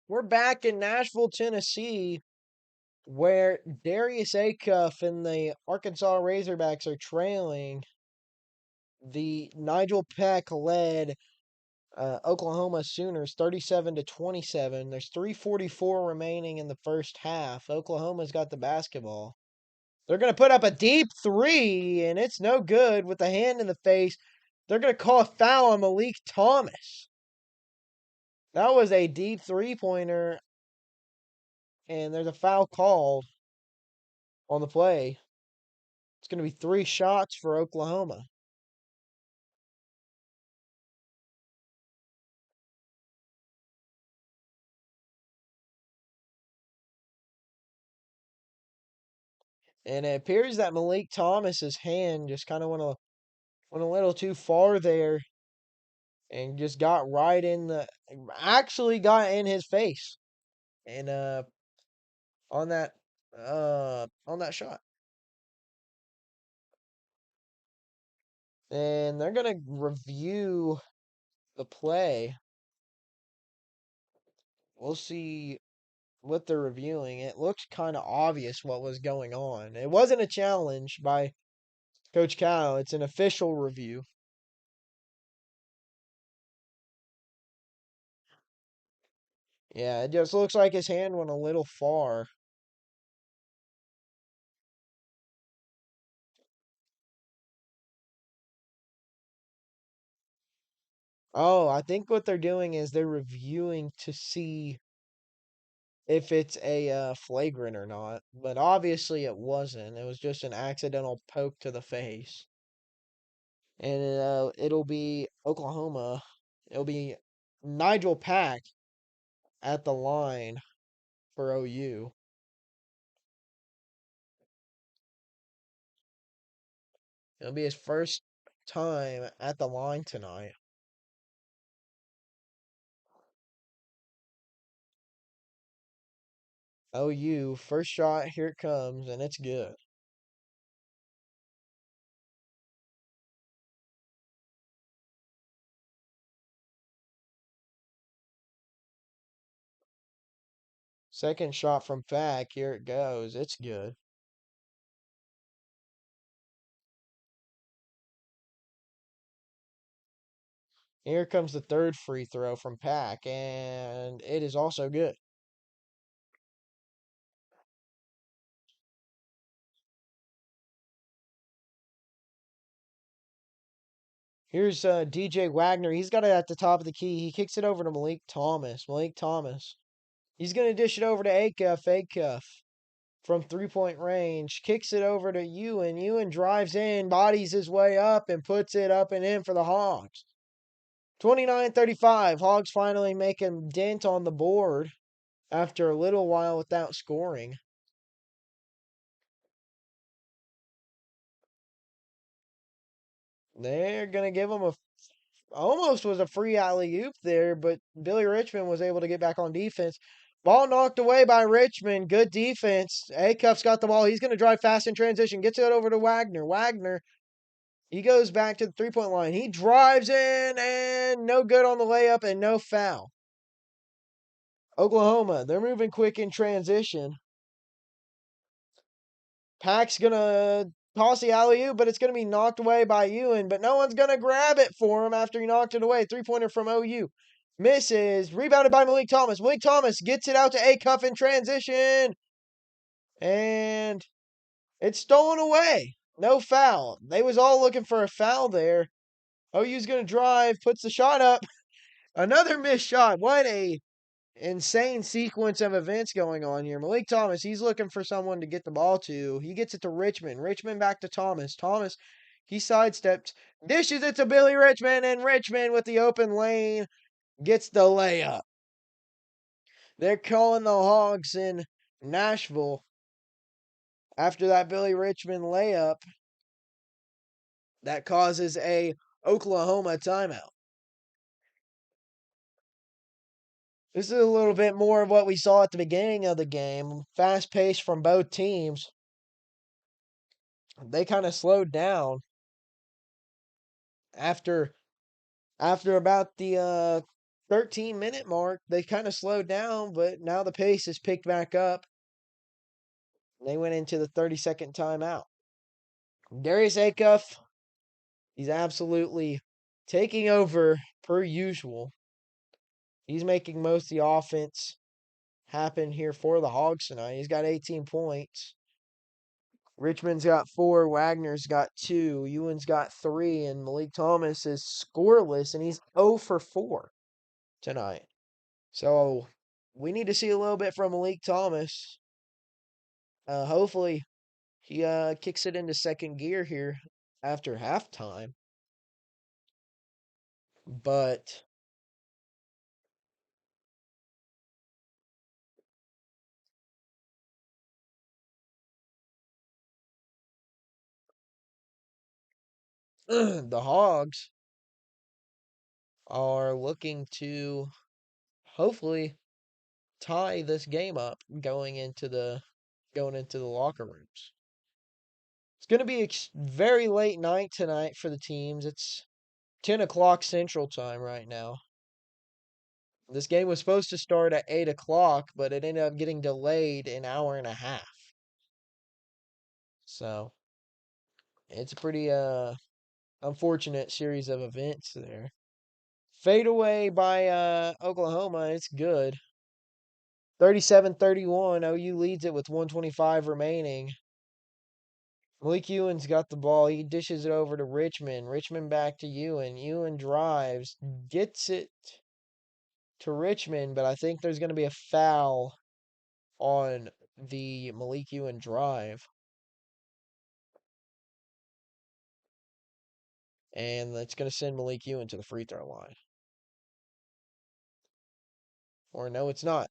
We're back in Nashville, Tennessee, where Darius Acuff and the Arkansas Razorbacks are trailing the Nigel Peck led Oklahoma Sooners 37-27. There's 3:44 remaining in the first half. Oklahoma's got the basketball. They're going to put up a deep three, and it's no good with the hand in the face. They're going to call a foul on Malik Thomas. That was a deep three-pointer, and there's a foul called on the play. It's going to be 3 shots for Oklahoma. And it appears that Malik Thomas's hand just kind of went a little too far there and just got right in the actually got in his face. And on that on that shot. And they're going to review the play. We'll see what they're reviewing. It looked kind of obvious what was going on. It wasn't a challenge by Coach Cal. It's an official review. Yeah, it just looks like his hand went a little far. Oh, I think what they're doing is they're reviewing to see if it's a flagrant or not. But obviously it wasn't. It was just an accidental poke to the face. And it'll be Oklahoma. It'll be Nigel Pack at the line for OU. It'll be his first time at the line tonight. OU, first shot, here it comes, and it's good. Second shot from Pack, here it goes. It's good. Here comes the third free throw from Pack, and it is also good. Here's DJ Wagner. He's got it at the top of the key. He kicks it over to Malik Thomas. Malik Thomas. He's going to dish it over to Acuff. Acuff from 3-point range. Kicks it over to Ewan. Ewan drives in, bodies his way up, and puts it up and in for the Hogs. 29-35. Hogs finally make a dent on the board after a little while without scoring. They're going to give him almost was a free alley-oop there, but Billy Richmond was able to get back on defense. Ball knocked away by Richmond. Good defense. Acuff's got the ball. He's going to drive fast in transition. Gets it over to Wagner. Wagner, he goes back to the three-point line. He drives in and no good on the layup and no foul. Oklahoma, they're moving quick in transition. Pack's going to toss the alley-oop, but it's going to be knocked away by Ewan, but no one's going to grab it for him after he knocked it away. Three-pointer from OU. Misses. Rebounded by Malik Thomas. Malik Thomas gets it out to Acuff in transition. And it's stolen away. No foul. They was all looking for a foul there. OU's going to drive, puts the shot up. Another missed shot. What a insane sequence of events going on here. Malik Thomas, he's looking for someone to get the ball to. He gets it to Richmond. Richmond back to Thomas. Thomas, he sidesteps, dishes it to Billy Richmond, and Richmond with the open lane gets the layup. They're calling the Hogs in Nashville after that Billy Richmond layup that causes a Oklahoma timeout. This is a little bit more of what we saw at the beginning of the game. Fast pace from both teams. They kind of slowed down after about the 13-minute mark. They kind of slowed down, but now the pace is picked back up. They went into the 30-second timeout. Darius Acuff, he's absolutely taking over per usual. He's making most of the offense happen here for the Hogs tonight. He's got 18 points. Richmond's got 4, Wagner's got 2, Ewan's got 3, and Malik Thomas is scoreless, and he's 0 for 4 tonight. So we need to see a little bit from Malik Thomas. Hopefully he kicks it into second gear here after halftime. But the Hogs are looking to hopefully tie this game up going into the locker rooms. It's going to be a very late night tonight for the teams. It's 10 o'clock Central Time right now. This game was supposed to start at 8 o'clock, but it ended up getting delayed an hour and a half. So It's a pretty unfortunate series of events there. Fadeaway by Oklahoma. It's good. 37-31. OU leads it with 125 remaining. Malik Ewan's got the ball. He dishes it over to Richmond. Richmond back to Ewan. Ewan drives, gets it to Richmond, but I think there's going to be a foul on the Malik Ewan drive. And that's going to send Malik Ewan to the free throw line. Or no, it's not.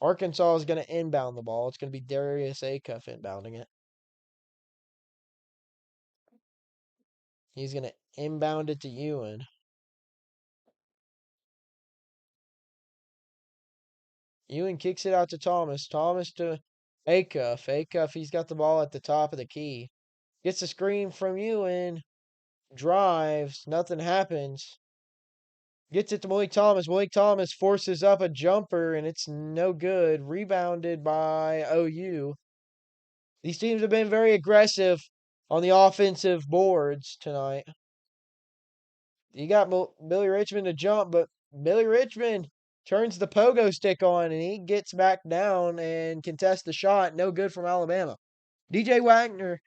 Arkansas is going to inbound the ball. It's going to be Darius Acuff inbounding it. He's going to inbound it to Ewan. Ewan kicks it out to Thomas. Thomas to Acuff. Acuff, he's got the ball at the top of the key. Gets a screen from Ewan. Drives. Nothing happens. Gets it to Malik Thomas. Malik Thomas forces up a jumper, and it's no good. Rebounded by OU. These teams have been very aggressive on the offensive boards tonight. You got Billy Richmond to jump, but Billy Richmond turns the pogo stick on, and he gets back down and contests the shot. No good from Alabama. DJ Wagner,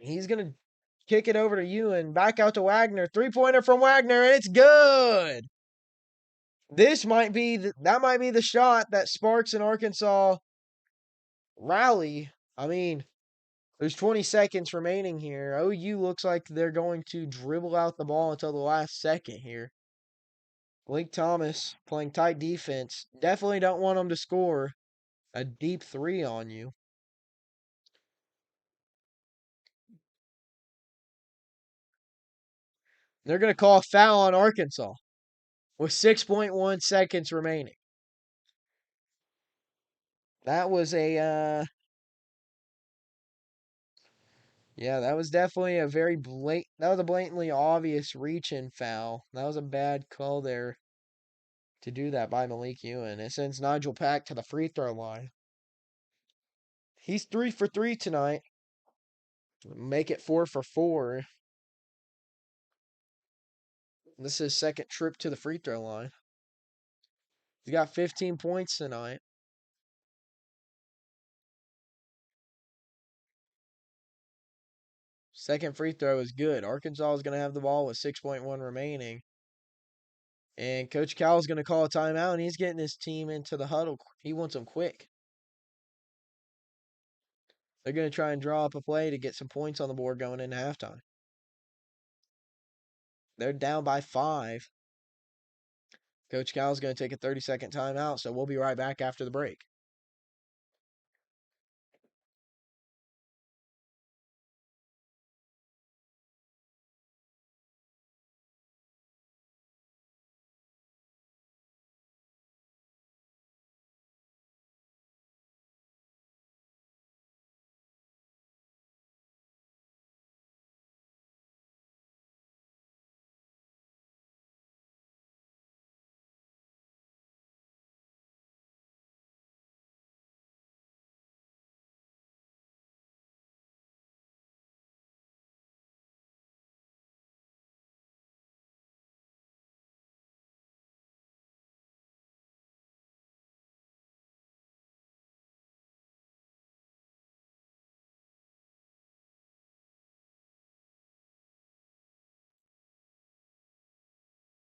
he's going to kick it over to Ewan. Back out to Wagner. Three-pointer from Wagner, and it's good. This might be that might be the shot that sparks an Arkansas rally. I mean, there's 20 seconds remaining here. OU looks like they're going to dribble out the ball until the last second here. Blake Thomas playing tight defense. Definitely don't want them to score a deep three on you. They're going to call a foul on Arkansas with 6.1 seconds remaining. That was a yeah, that was definitely a very that was a blatantly obvious reach-in foul. That was a bad call there to do that by Malik Ewan. It sends Nigel Pack to the free throw line. He's 3 for 3 tonight. Make it 4 for 4. This is his second trip to the free throw line. He's got 15 points tonight. Second free throw is good. Arkansas is going to have the ball with 6.1 remaining. And Coach Cal is going to call a timeout, and he's getting his team into the huddle. He wants them quick. They're going to try and draw up a play to get some points on the board going into halftime. They're down by 5. Coach Cal is going to take a 30-second timeout, so we'll be right back after the break.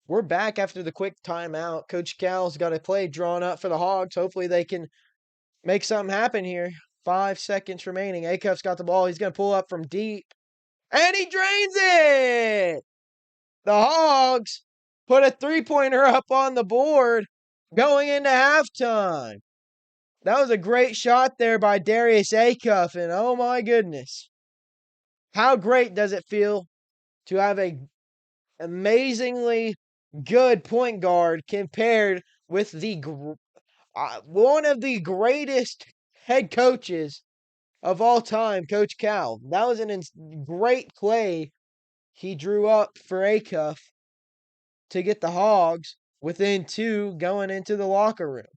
We're back after the quick timeout. Coach Cal's got a play drawn up for the Hogs. Hopefully they can make something happen here. 5 seconds remaining. Acuff's got the ball. He's going to pull up from deep. And he drains it! The Hogs put a three-pointer up on the board going into halftime. That was a great shot there by Darius Acuff. And oh my goodness. How great does it feel to have a amazingly good point guard compared with the one of the greatest head coaches of all time, Coach Cal. That was a great play he drew up for Acuff to get the Hogs within 2 going into the locker rooms.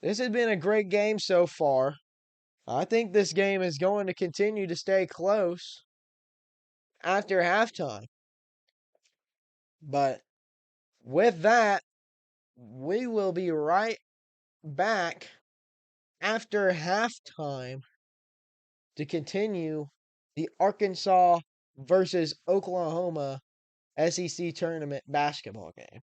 This has been a great game so far. I think this game is going to continue to stay close after halftime. But with that, we will be right back after halftime to continue the Arkansas versus Oklahoma SEC tournament basketball game.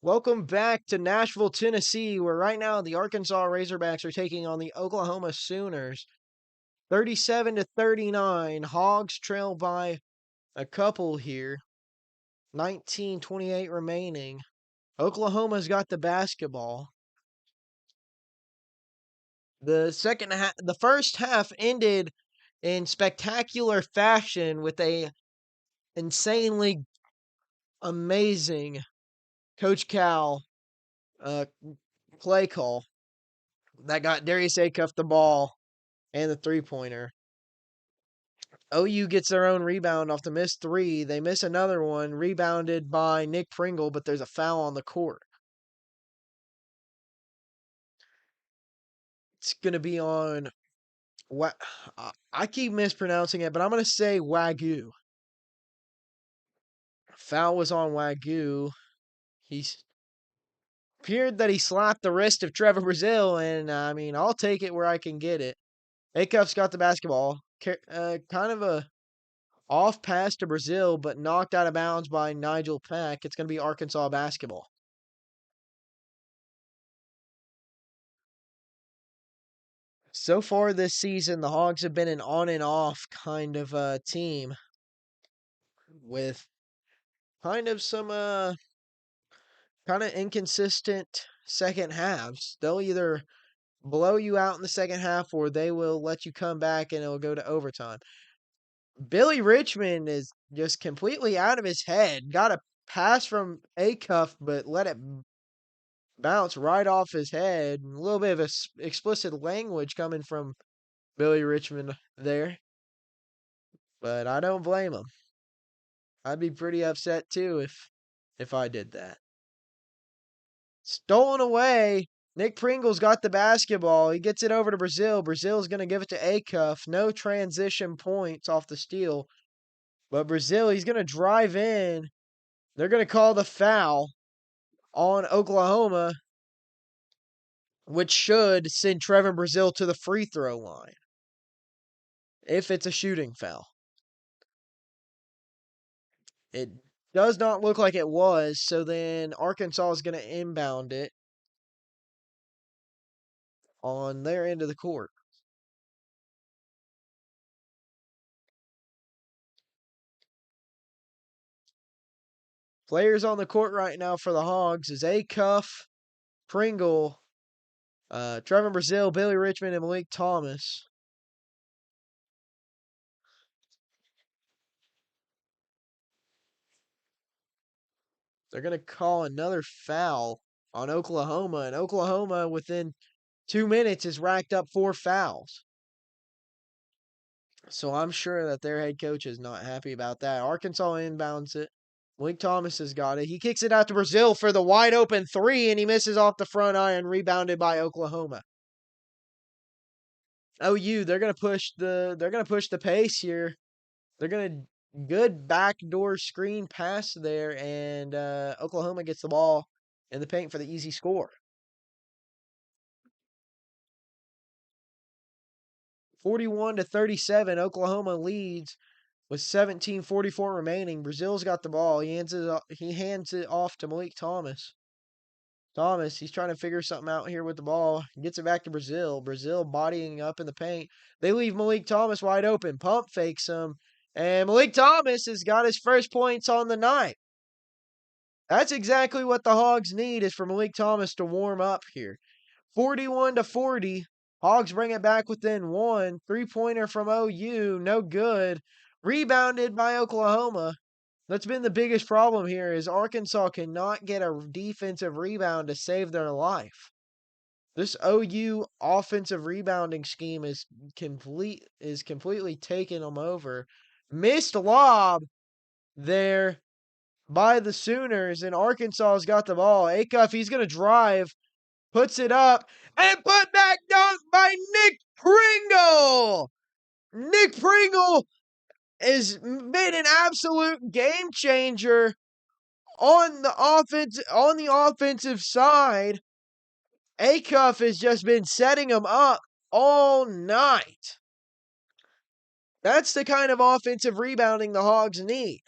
Welcome back to Nashville, Tennessee, where right now the Arkansas Razorbacks are taking on the Oklahoma Sooners. 37 to 39. Hogs trail by a couple here. 19:28 remaining. Oklahoma's got the basketball. The first half ended in spectacular fashion with a insanely amazing Coach Cal play call that got Darius Acuff the ball and the three-pointer. OU gets their own rebound off the missed three. They miss another one, rebounded by Nick Pringle, but there's a foul on the court. It's going to be on, I keep mispronouncing it, but I'm going to say Wagyu. Foul was on Wagyu. He's appeared that he slapped the wrist of Trevor Brazile, and I mean, I'll take it where I can get it. Acuff's got the basketball. Kind of a off pass to Brazile, but knocked out of bounds by Nigel Pack. It's going to be Arkansas basketball. So far this season, the Hogs have been an on and off kind of team with kind of some kind of inconsistent second halves. They'll either blow you out in the second half or they will let you come back and it'll go to overtime. Billy Richmond is just completely out of his head. Got a pass from Acuff, but let it bounce right off his head. A little bit of explicit language coming from Billy Richmond there. But I don't blame him. I'd be pretty upset too if I did that. Stolen away. Nick Pringle's got the basketball. He gets it over to Brazile. Brazile's going to give it to Acuff. No transition points off the steal. But Brazile, he's going to drive in. They're going to call the foul on Oklahoma, which should send Trevor Brazile to the free throw line if it's a shooting foul. It does not look like it was, so then Arkansas is going to inbound it on their end of the court. Players on the court right now for the Hogs is Acuff, Pringle, Trevor Brazile, Billy Richmond, and Malik Thomas. They're going to call another foul on Oklahoma, and Oklahoma within 2 minutes has racked up 4 fouls. So I'm sure that their head coach is not happy about that. Arkansas inbounds it. Malik Thomas has got it. He kicks it out to Brazile for the wide open three, and he misses off the front iron, rebounded by Oklahoma. OU, they're gonna push the pace here. They're gonna good backdoor screen pass there, and Oklahoma gets the ball in the paint for the easy score. 41 to 37, Oklahoma leads with 17:44 remaining. Brazile's got the ball. He hands it off to Malik Thomas. Thomas, he's trying to figure something out here with the ball. Gets it back to Brazile. Brazile bodying up in the paint. They leave Malik Thomas wide open. Pump fakes him. And Malik Thomas has got his first points on the night. That's exactly what the Hogs need, is for Malik Thomas to warm up here. 41 to 40. Hogs bring it back within one. Three-pointer from OU. No good. Rebounded by Oklahoma. That's been the biggest problem here, is Arkansas cannot get a defensive rebound to save their life. This OU offensive rebounding scheme is completely taking them over. Missed lob there by the Sooners, and Arkansas's got the ball. Acuff, he's going to drive, puts it up, and put back dunk by Nick Pringle. Nick Pringle has been an absolute game changer on the offensive side. Acuff has just been setting them up all night. That's the kind of offensive rebounding the Hogs need.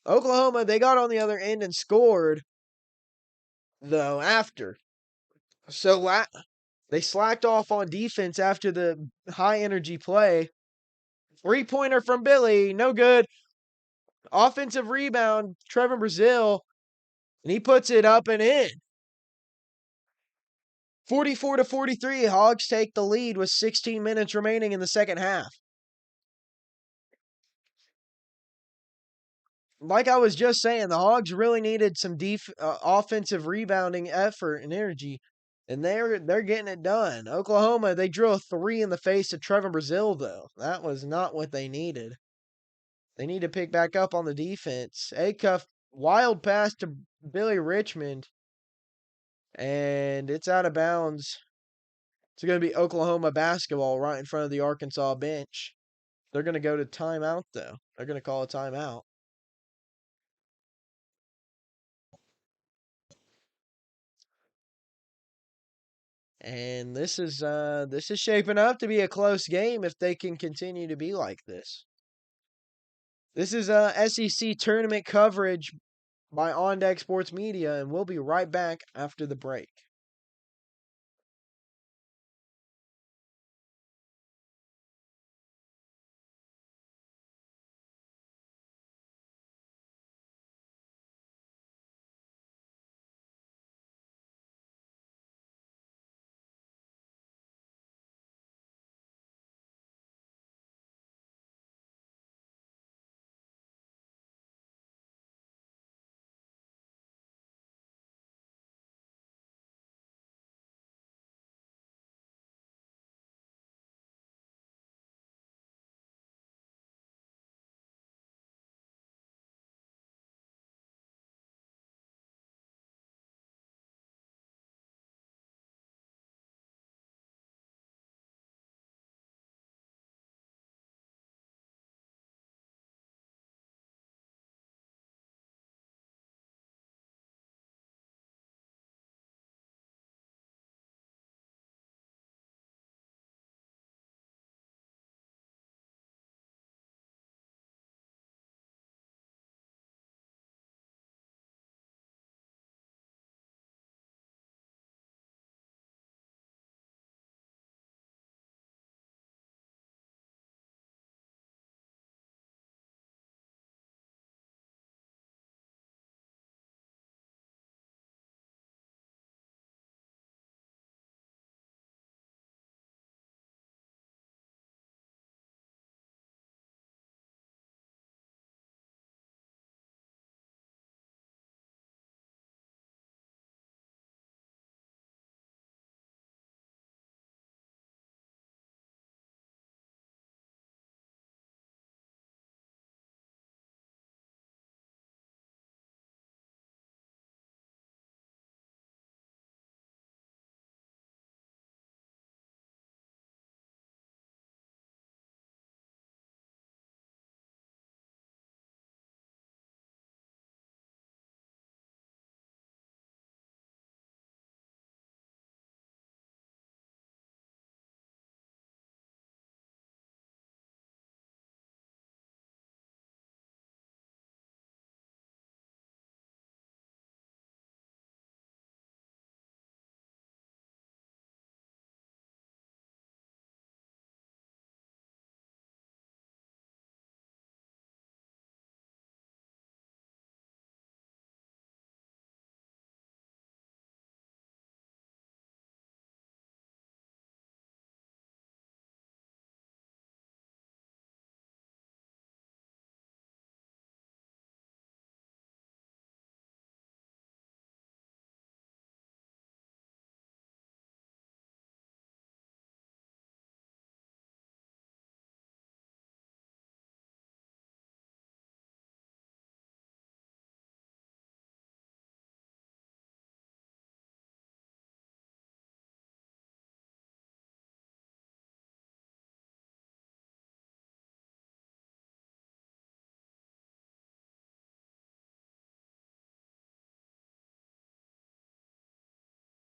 Oklahoma, they got on the other end and scored. though, after. So they slacked off on defense after the high energy play. 3-pointer from Billy, no good. Offensive rebound, Trevor Brazil, and he puts it up and in. 44-43, Hogs take the lead with 16 minutes remaining in the second half. Like I was just saying, the Hogs really needed some offensive rebounding effort and energy, and they're getting it done. Oklahoma, they drew a 3 in the face of Trevor Brazil, though. That was not what they needed. They need to pick back up on the defense. Acuff, wild pass to Billy Richmond, and it's out of bounds. It's going to be Oklahoma basketball right in front of the Arkansas bench. They're going to go to timeout, though. They're going to call a timeout. And this is shaping up to be a close game if they can continue to be like this. This is SEC tournament coverage by On Deck Sports Media, and we'll be right back after the break.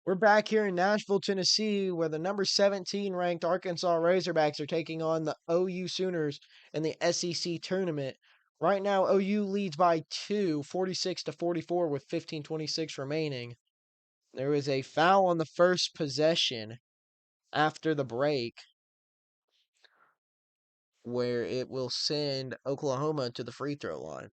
We're back here in Nashville, Tennessee, where the number 17 ranked Arkansas Razorbacks are taking on the OU Sooners in the SEC tournament. Right now, OU leads by 2, 46-44, with 15:26 remaining. There was a foul on the first possession after the break where it will send Oklahoma to the free throw line.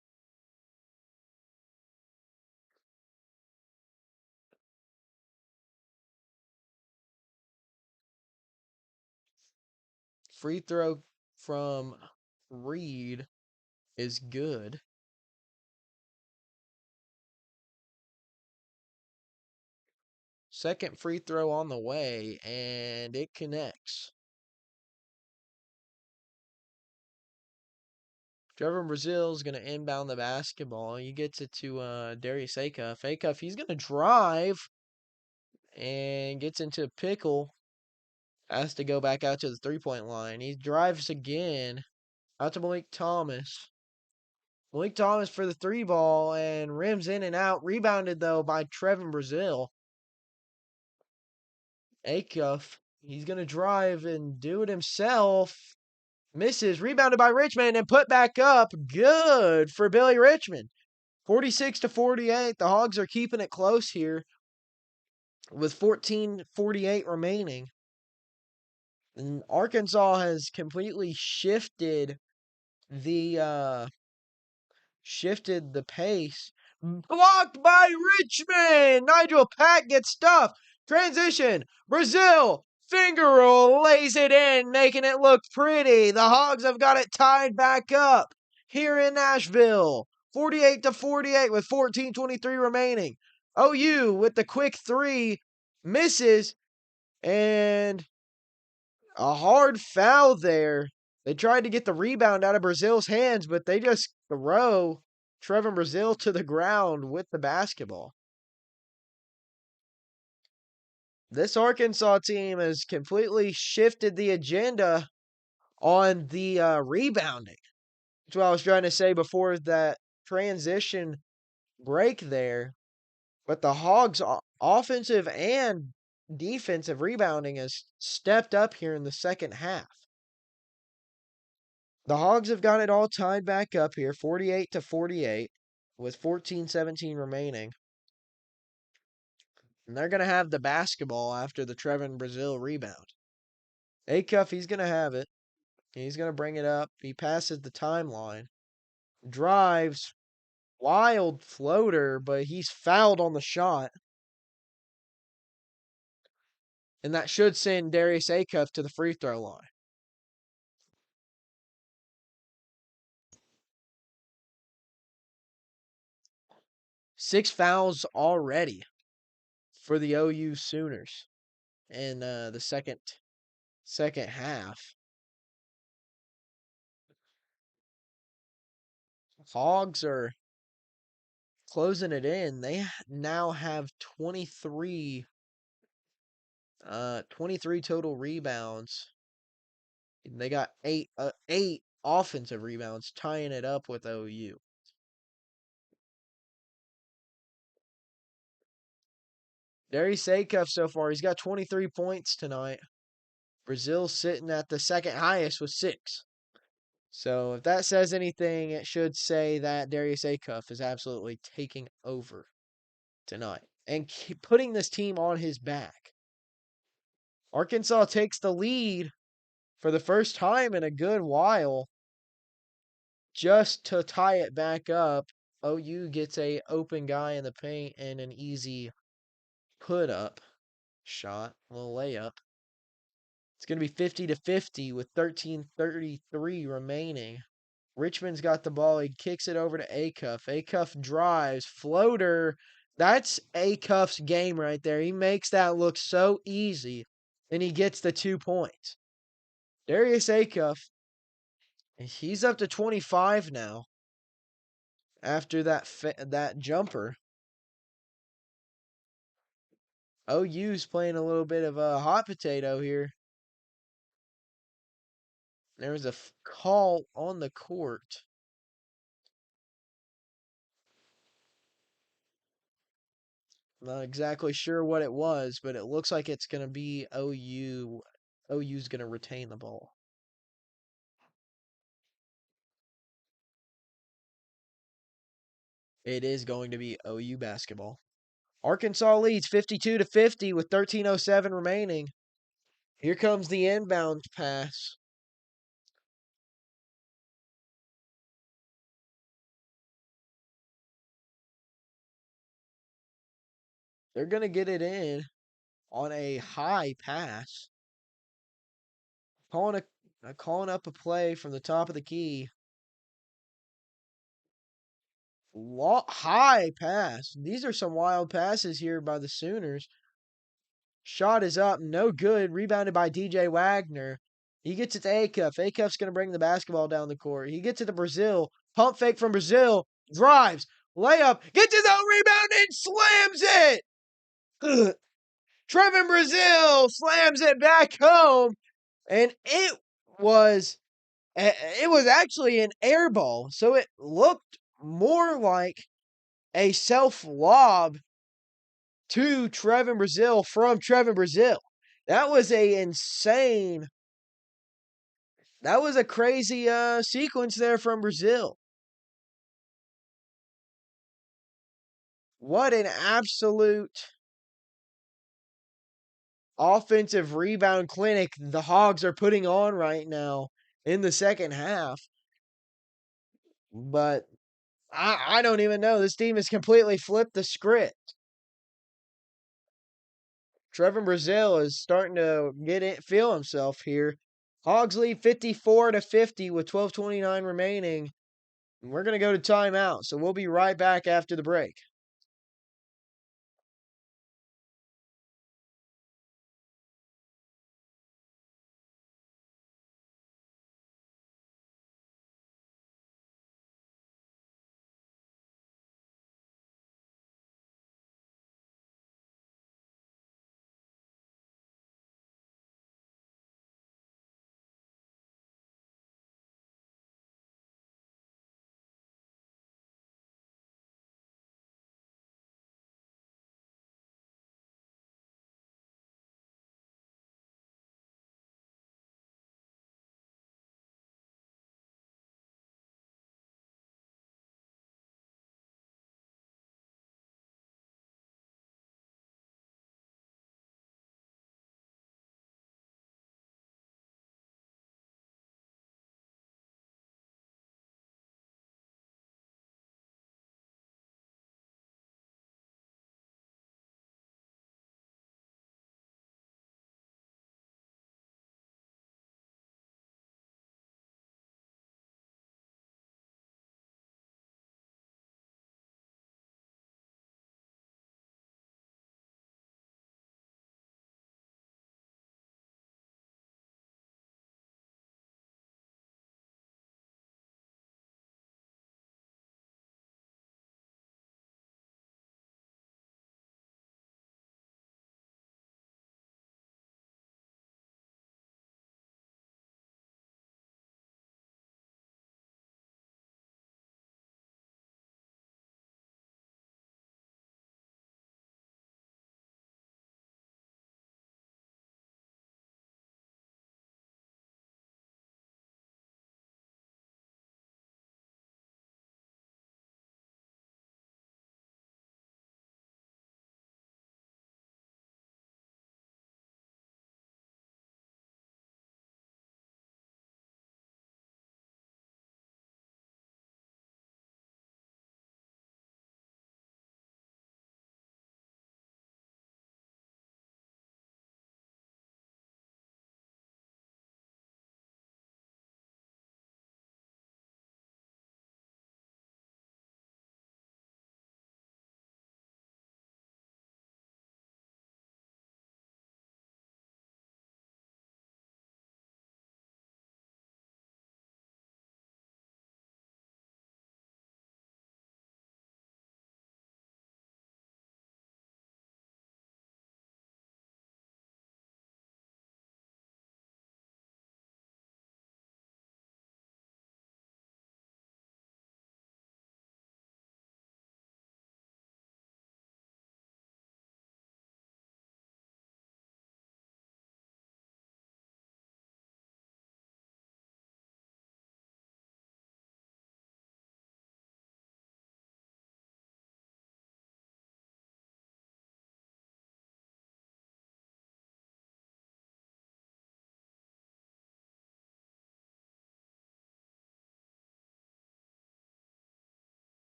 Free throw from Reed is good. Second free throw on the way, and it connects. Trevor Brazil's going to inbound the basketball. He gets it to Darius Acuff. Acuff, he's going to drive and gets into a pickle. Has to go back out to the three-point line. He drives again out to Malik Thomas. Malik Thomas for the three ball and rims in and out. Rebounded, though, by Trevor Brazil. Acuff, he's going to drive and do it himself. Misses. Rebounded by Richmond and put back up. Good for Billy Richmond. 46-48. The Hogs are keeping it close here with 14:48 remaining. And Arkansas has completely shifted the pace. Blocked by Richmond. Nigel Pack gets stuffed. Transition. Brazil. Finger roll. Lays it in, making it look pretty. The Hogs have got it tied back up here in Nashville. 48-48 with 14:23 remaining. OU with the quick three. Misses. And a hard foul there. They tried to get the rebound out of Brazil's hands, but they just throw Trevor Brazil to the ground with the basketball. This Arkansas team has completely shifted the agenda on the rebounding. That's what I was trying to say before that transition break there. But the Hogs' offensive and defensive rebounding has stepped up here in the second half. The Hogs have got it all tied back up here, 48-48, with 14:17 remaining. And they're going to have the basketball after the Trevin Brazil rebound. Acuff, he's going to have it. He's going to bring it up. He passes the timeline. Drives. Wild floater, but he's fouled on the shot. And that should send Darius Acuff to the free throw line. Six fouls already for the OU Sooners in the second half. Hogs are closing it in. They now have 23 total rebounds. They got eight offensive rebounds, tying it up with OU. Darius Acuff so far, he's got 23 points tonight. Brazil's sitting at the second highest with 6. So if that says anything, it should say that Darius Acuff is absolutely taking over tonight and putting this team on his back. Arkansas takes the lead for the first time in a good while. Just to tie it back up, OU gets a open guy in the paint and an easy put up shot, a little layup. It's going to be 50-50 with 13:33 remaining. Richmond's got the ball. He kicks it over to Acuff. Acuff drives. Floater. That's Acuff's game right there. He makes that look so easy. And he gets the 2 points. Darius Acuff, he's up to 25 now after that jumper. OU's playing a little bit of a hot potato here. There was a call on the court. Not exactly sure what it was, but it looks like it's going to be OU. OU's going to retain the ball. It is going to be OU basketball. Arkansas leads 52-50 with 13:07 remaining. Here comes the inbound pass. They're going to get it in on a high pass. Calling up a play from the top of the key. High pass. These are some wild passes here by the Sooners. Shot is up, no good. Rebounded by DJ Wagner. He gets it to Acuff. Acuff's going to bring the basketball down the court. He gets it to Brazil. Pump fake from Brazil. Drives. Layup. Gets his own rebound and slams it. Trevin Brazil slams it back home. And was it was actually an air ball. So it looked more like a self lob to Trevin Brazil from Trevin Brazil. That was a crazy sequence there from Brazil. What an absolute offensive rebound clinic the Hogs are putting on right now in the second half. But I don't even know. This team has completely flipped the script. Trevin Brazil is starting to feel himself here. Hogs lead 54-50 with 12:29 remaining. We're going to go to timeout, so we'll be right back after the break.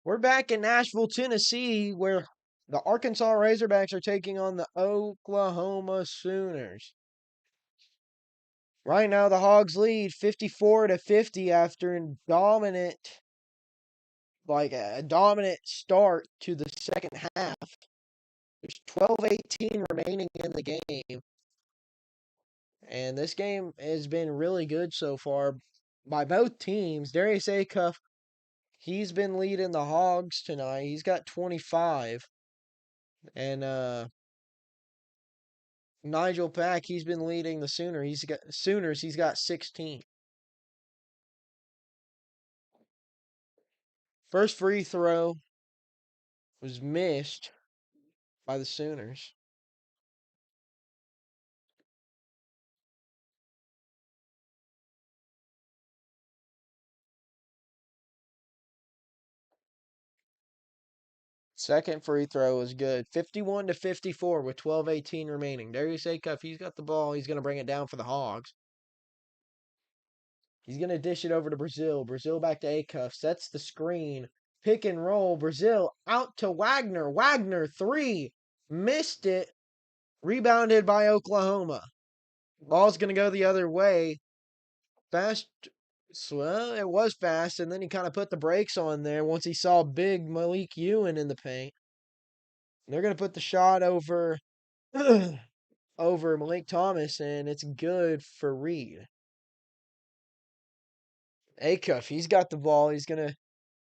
We're back in Nashville, Tennessee, where the Arkansas Razorbacks are taking on the Oklahoma Sooners. Right now, the Hogs lead 54-50 after a dominant start to the second half. There's 12:18 remaining in the game, and this game has been really good so far by both teams. Darius Acuff, he's been leading the Hogs tonight. He's got 25, and Nigel Pack, he's been leading the Sooners. He's got 16. First free throw was missed by the Sooners. Second free throw was good. 51-54 with 12:18 remaining. Darius Acuff, he's got the ball. He's going to bring it down for the Hogs. He's going to dish it over to Brazil. Brazil back to Acuff. Sets the screen. Pick and roll. Brazil out to Wagner. Wagner, three. Missed it. Rebounded by Oklahoma. Ball's going to go the other way. Fast. Well, it was fast, and then he kind of put the brakes on there once he saw big Malik Ewan in the paint. They're going to put the shot over over Malik Thomas, and it's good for Reed. Acuff, he's got the ball. He's going to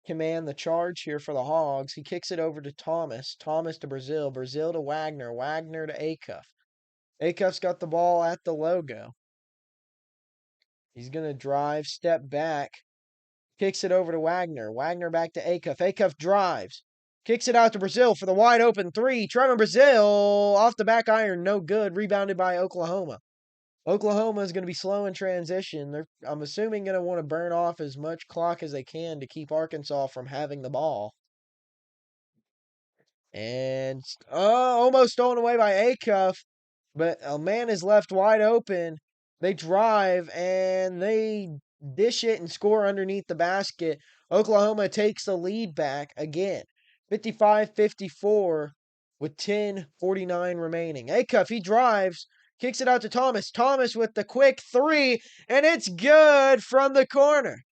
command the charge here for the Hogs. He kicks it over to Thomas. Thomas to Brazil. Brazil to Wagner. Wagner to Acuff. Acuff's got the ball at the logo. He's going to drive, step back. Kicks it over to Wagner. Wagner back to Acuff. Acuff drives. Kicks it out to Brazil for the wide open three. Trevor Brazil off the back iron. No good. Rebounded by Oklahoma. Oklahoma is going to be slow in transition. I'm assuming, going to want to burn off as much clock as they can to keep Arkansas from having the ball. And almost stolen away by Acuff, but a man is left wide open. They drive and they dish it and score underneath the basket. Oklahoma takes the lead back again, 55-54 with 10:49 remaining. Acuff, he drives, kicks it out to Thomas. Thomas with the quick three, and it's good from the corner.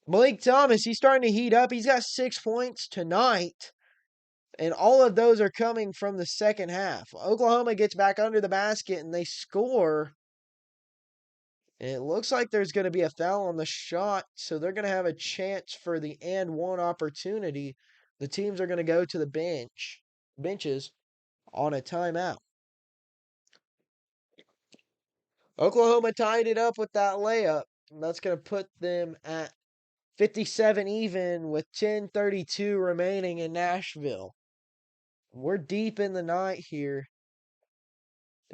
Malik Thomas, he's starting to heat up. He's got 6 points tonight. And all of those are coming from the second half. Oklahoma gets back under the basket and they score. And it looks like there's going to be a foul on the shot, so they're going to have a chance for the and one opportunity. The teams are going to go to the benches on a timeout. Oklahoma tied it up with that layup. And that's going to put them at 57 even with 10:32 remaining in Nashville. We're deep in the night here.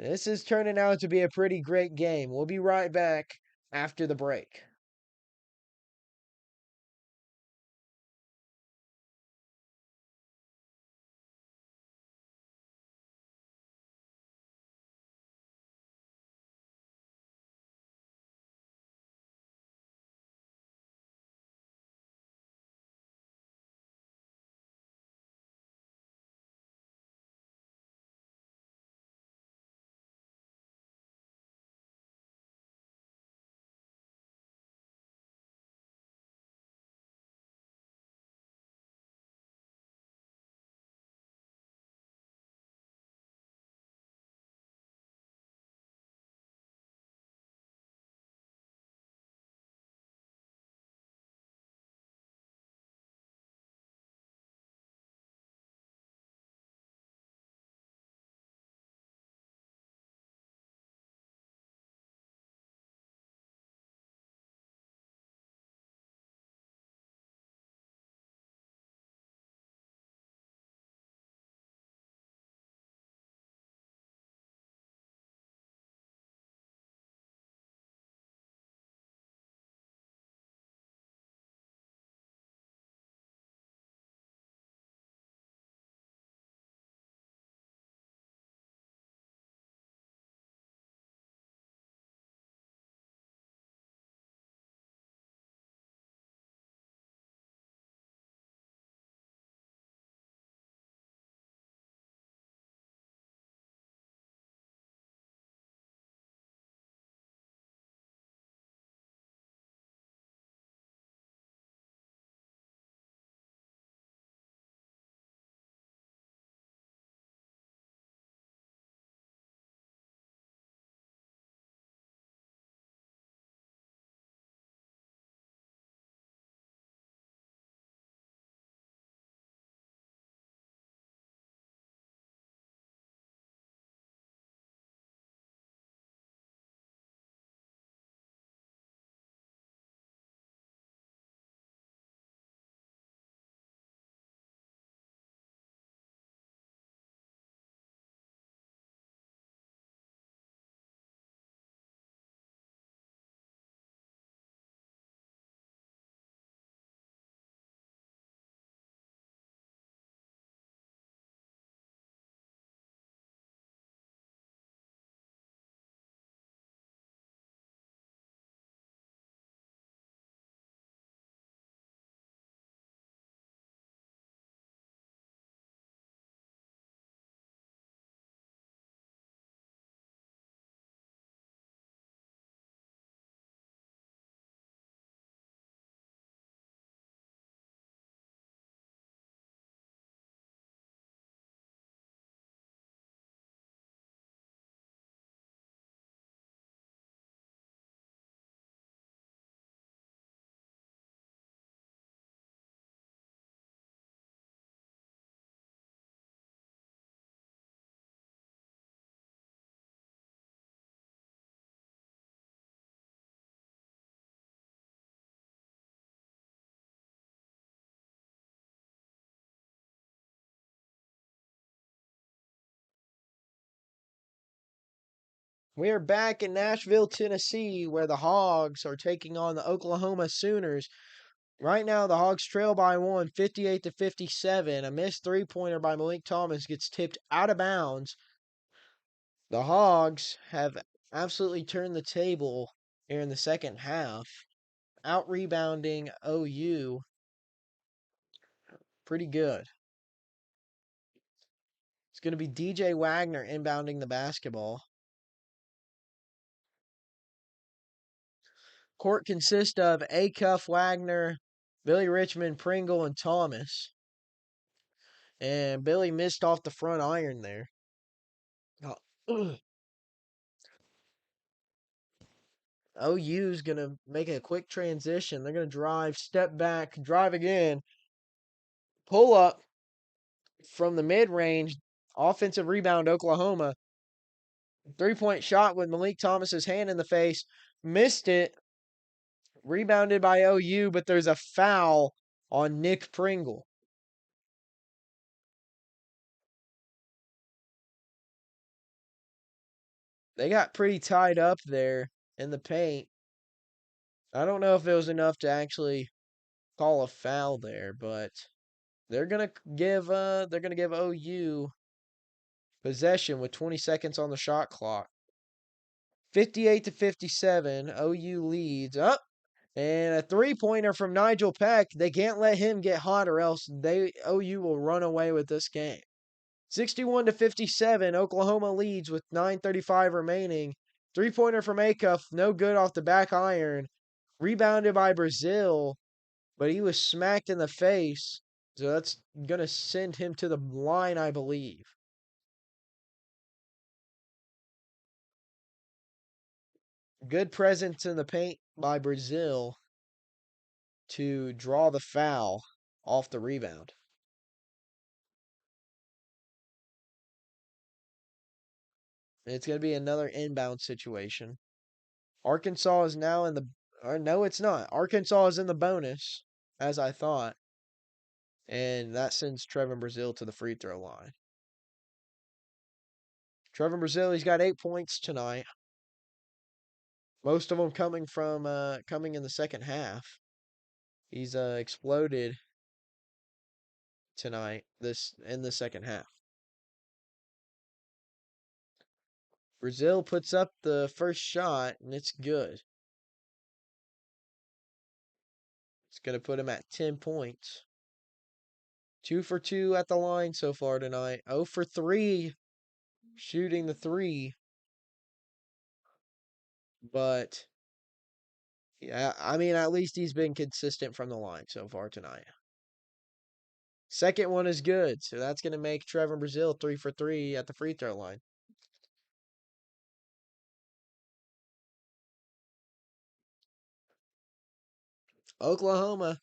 This is turning out to be a pretty great game. We'll be right back after the break. We are back in Nashville, Tennessee, where the Hogs are taking on the Oklahoma Sooners. Right now, the Hogs trail by one, 58-57. A missed three-pointer by Malik Thomas gets tipped out of bounds. The Hogs have absolutely turned the table here in the second half, out-rebounding OU pretty good. It's going to be DJ Wagner inbounding the basketball. Court consists of Acuff, Wagner, Billy Richmond, Pringle, and Thomas. And Billy missed off the front iron there. OU's going to make a quick transition. They're going to drive, step back, drive again, pull up from the mid-range, offensive rebound, Oklahoma. Three-point shot with Malik Thomas's hand in the face. Missed it. Rebounded by OU, but there's a foul on Nick Pringle. They got pretty tied up there in the paint. I don't know if it was enough to actually call a foul there, but they're gonna give OU possession with 20 seconds on the shot clock. 58-57, OU leads up. And a three-pointer from Nigel Peck. They can't let him get hot or else OU will run away with this game. 61-57, Oklahoma leads with 9:35 remaining. Three-pointer from Acuff, no good off the back iron. Rebounded by Brazil, but he was smacked in the face. So that's going to send him to the line, I believe. Good presence in the paint by Brazil to draw the foul off the rebound. It's going to be another inbound situation. Arkansas is now in the... Or no, it's not. Arkansas is in the bonus, as I thought. And that sends Trevor Brazil to the free throw line. Trevor Brazil, he's got 8 points tonight. Most of them coming in the second half. He's exploded tonight in the second half. Brazil puts up the first shot and it's good. It's going to put him at 10 points. 2 for 2 at the line so far tonight. 0 for 3 shooting the three. But yeah, I mean, at least he's been consistent from the line so far tonight. Second one is good, so that's going to make Trevor Brazil 3 for 3 at the free throw line. Oklahoma,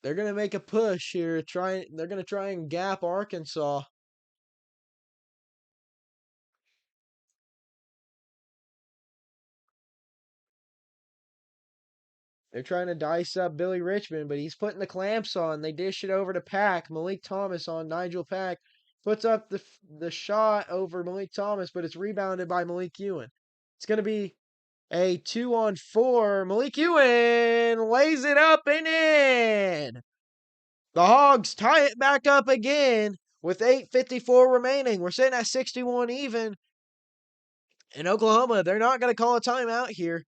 they're going to make a push here. They're going to try and gap Arkansas. They're trying to dice up Billy Richmond, but he's putting the clamps on. They dish it over to Pack. Malik Thomas on Nigel Pack. Puts up the shot over Malik Thomas, but it's rebounded by Malik Ewan. It's going to be a 2-on-4. Malik Ewan lays it up and in. The Hogs tie it back up again with 8:54 remaining. We're sitting at 61 even. In Oklahoma, they're not going to call a timeout here.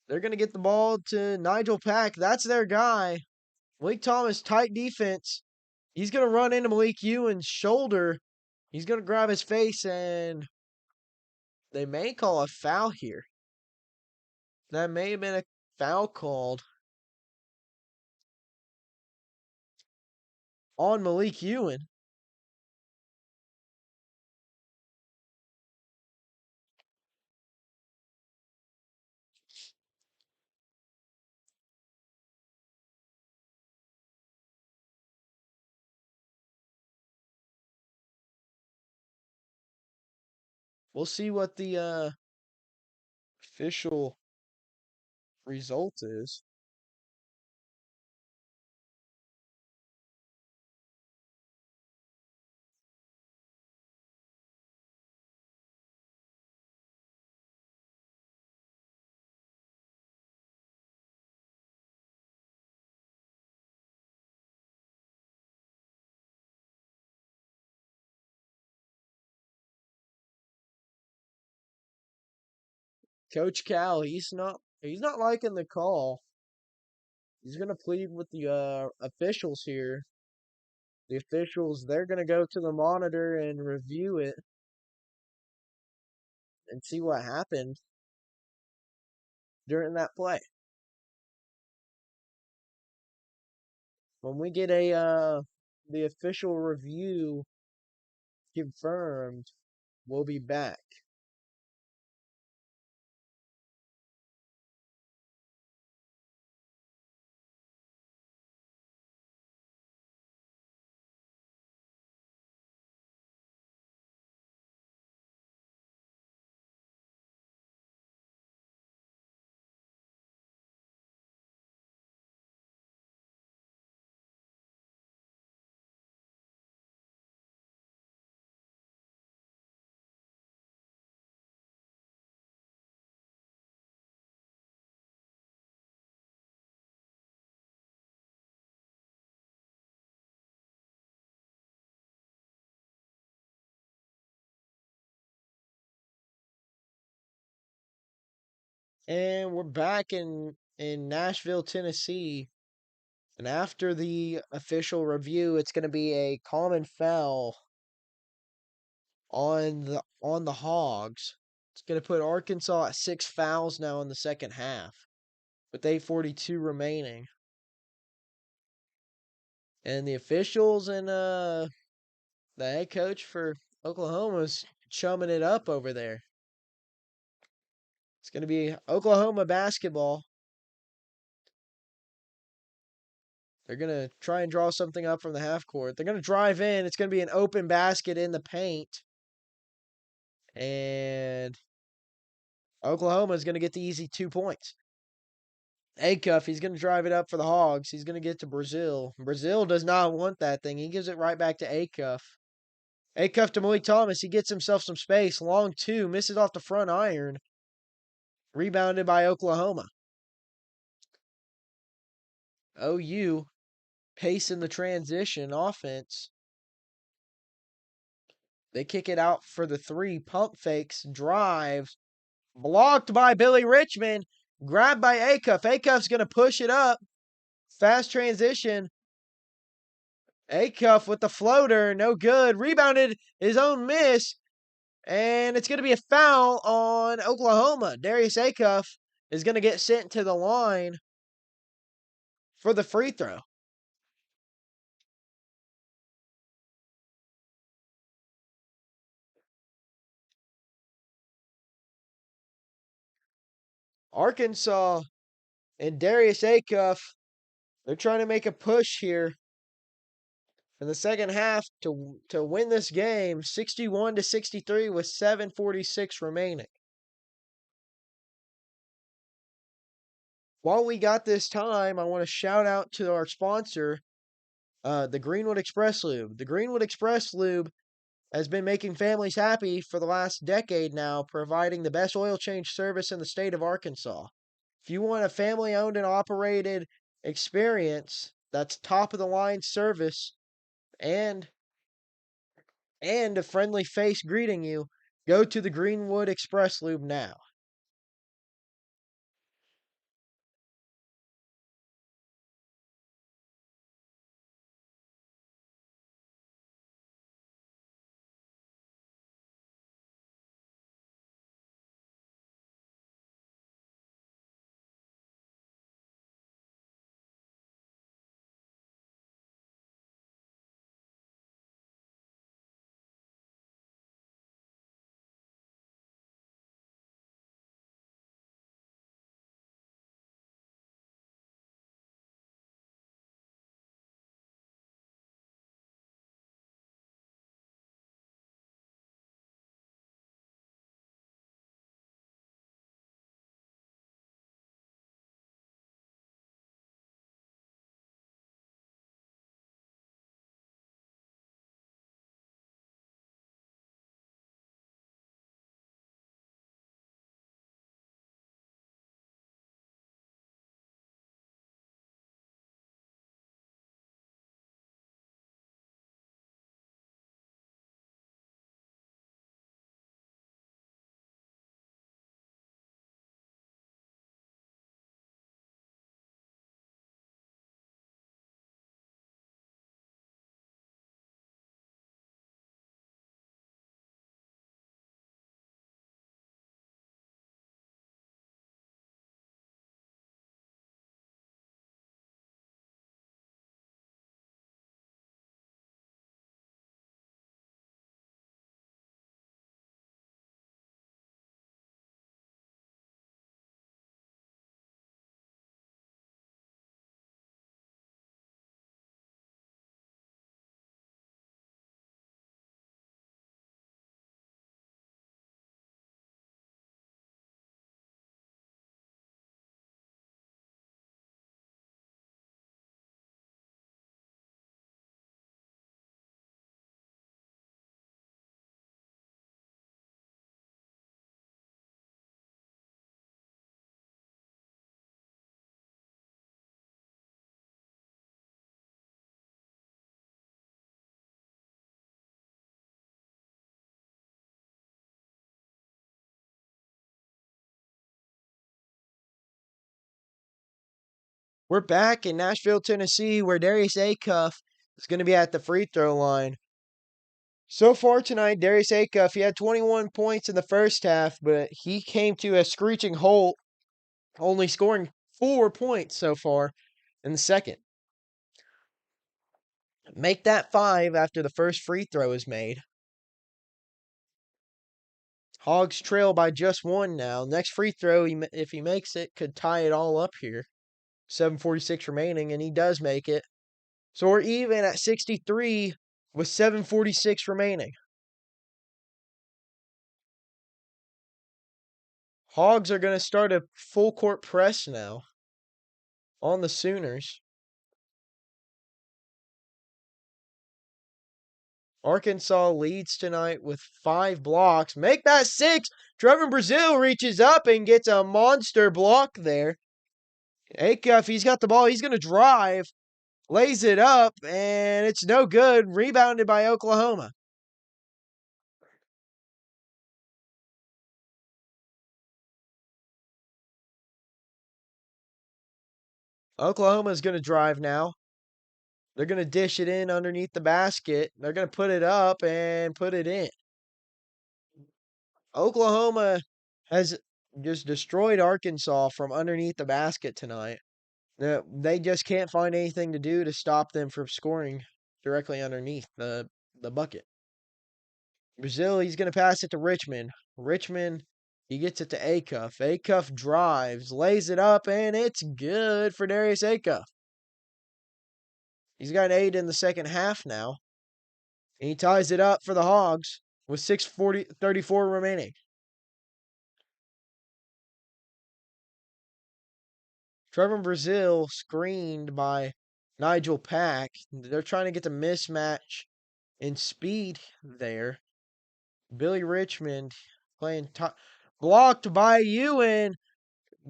They're going to get the ball to Nigel Pack. That's their guy. Malik Thomas, tight defense. He's going to run into Malik Ewan's shoulder. He's going to grab his face, and they may call a foul here. That may have been a foul called on Malik Ewan. We'll see what the official result is. Coach Cal, he's not liking the call. He's gonna plead with the officials here. The officials, they're gonna go to the monitor and review it and see what happened during that play. When we get a the official review confirmed, we'll be back. And we're back in Nashville, Tennessee. And after the official review, it's going to be a common foul on the Hogs. It's going to put Arkansas at 6 fouls now in the second half with 8:42 remaining. And the officials and the head coach for Oklahoma's chumming it up over there. It's going to be Oklahoma basketball. They're going to try and draw something up from the half court. They're going to drive in. It's going to be an open basket in the paint. And Oklahoma is going to get the easy 2 points. Acuff, he's going to drive it up for the Hogs. He's going to get to Brazil. Brazil does not want that thing. He gives it right back to Acuff. Acuff to Malik Thomas. He gets himself some space. Long two. Misses off the front iron. Rebounded by Oklahoma. OU pacing the transition offense. They kick it out for the three. Pump fakes. Drives. Blocked by Billy Richmond. Grabbed by Acuff. Acuff's going to push it up. Fast transition. Acuff with the floater. No good. Rebounded his own miss. And it's going to be a foul on Oklahoma. Darius Acuff is going to get sent to the line for the free throw. Arkansas and Darius Acuff, they're trying to make a push here in the second half to win this game 61-63 with 7:46 remaining. While we got this time, I want to shout out to our sponsor, the Greenwood Express Lube. The Greenwood Express Lube has been making families happy for the last decade now, providing the best oil change service in the state of Arkansas. If you want a family owned and operated experience that's top of the line service and a friendly face greeting you, go to the Greenwood Express Lube now. We're back in Nashville, Tennessee, where Darius Acuff is going to be at the free throw line. So far tonight, Darius Acuff, he had 21 points in the first half, but he came to a screeching halt, only scoring 4 points so far in the second. Make that 5 after the first free throw is made. Hogs trail by just 1 now. Next free throw, if he makes it, could tie it all up here. 7:46 remaining, and he does make it. So we're even at 63 with 7:46 remaining. Hogs are going to start a full court press now on the Sooners. Arkansas leads tonight with 5 blocks. Make that 6. Trevor Brazil reaches up and gets a monster block there. Acuff, he's got the ball. He's going to drive. Lays it up, and it's no good. Rebounded by Oklahoma. Oklahoma's going to drive now. They're going to dish it in underneath the basket. They're going to put it up and put it in. Oklahoma has just destroyed Arkansas from underneath the basket tonight. They just can't find anything to do to stop them from scoring directly underneath the bucket. Brazil, he's going to pass it to Richmond. Richmond, he gets it to Acuff. Acuff drives, lays it up, and it's good for Darius Acuff. He's got 8 in the second half now. And he ties it up for the Hogs with 6:34 remaining. Trevor Brazil screened by Nigel Pack. They're trying to get the mismatch in speed there. Billy Richmond playing blocked by Ewan.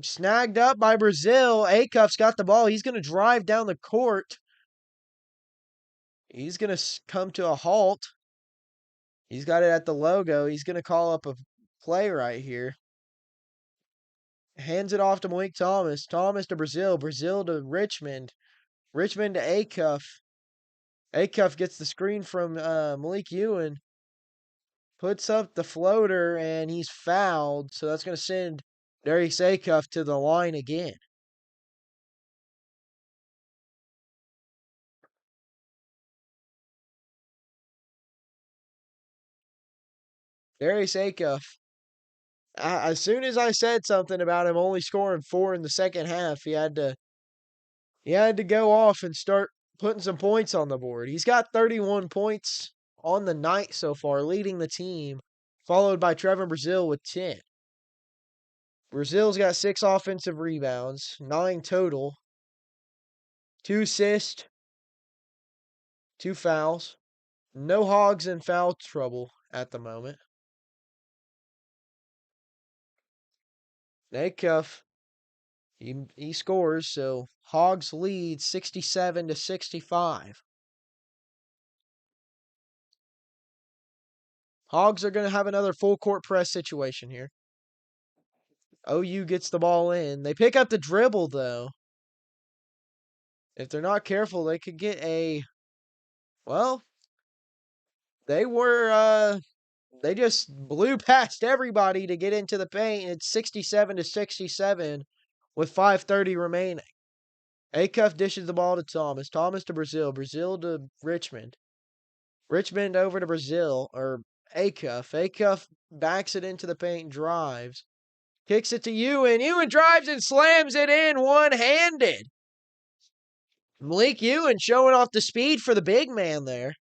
Snagged up by Brazil. Acuff's got the ball. He's going to drive down the court. He's going to come to a halt. He's got it at the logo. He's going to call up a play right here. Hands it off to Malik Thomas. Thomas to Brazil. Brazil to Richmond. Richmond to Acuff. Acuff gets the screen from Malik Ewan. Puts up the floater, and he's fouled. So that's going to send Darius Acuff to the line again. Darius Acuff. As soon as I said something about him only scoring 4 in the second half, he had to go off and start putting some points on the board. He's got 31 points on the night so far, leading the team, followed by Trevor Brazil with 10. Brazil's got 6 offensive rebounds, 9 total, 2 assists, 2 fouls. No Hogs in foul trouble at the moment. Acuff, he scores, so Hogs lead 67-65. Hogs are going to have another full court press situation here. OU gets the ball in. They pick up the dribble, though. If they're not careful, they could get well, they just blew past everybody to get into the paint. It's 67-67 with 5:30 remaining. Acuff dishes the ball to Thomas. Thomas to Brazil. Brazil to Richmond. Richmond over to Brazil, or Acuff. Acuff backs it into the paint, drives. Kicks it to Ewan. Ewan drives and slams it in one-handed. Malik Ewan showing off the speed for the big man there.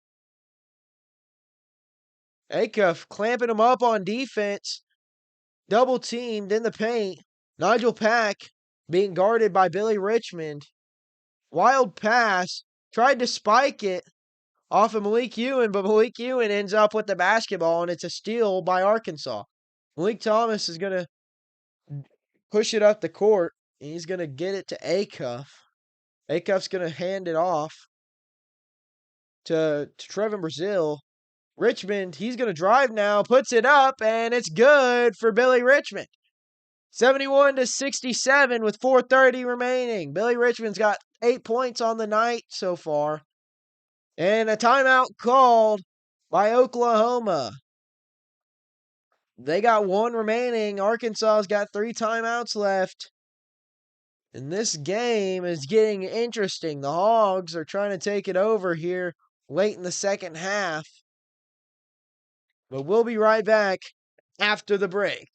Acuff clamping him up on defense. Double teamed in the paint. Nigel Pack being guarded by Billy Richmond. Wild pass. Tried to spike it off of Malik Ewan, but Malik Ewan ends up with the basketball, and it's a steal by Arkansas. Malik Thomas is going to push it up the court, and he's going to get it to Acuff. Acuff's going to hand it off to Trevor Brazil. Richmond, he's going to drive now, puts it up, and it's good for Billy Richmond. 71-67 with 4:30 remaining. Billy Richmond's got 8 points on the night so far. And a timeout called by Oklahoma. They got 1 remaining. Arkansas's got 3 timeouts left. And this game is getting interesting. The Hogs are trying to take it over here late in the second half. But we'll be right back after the break.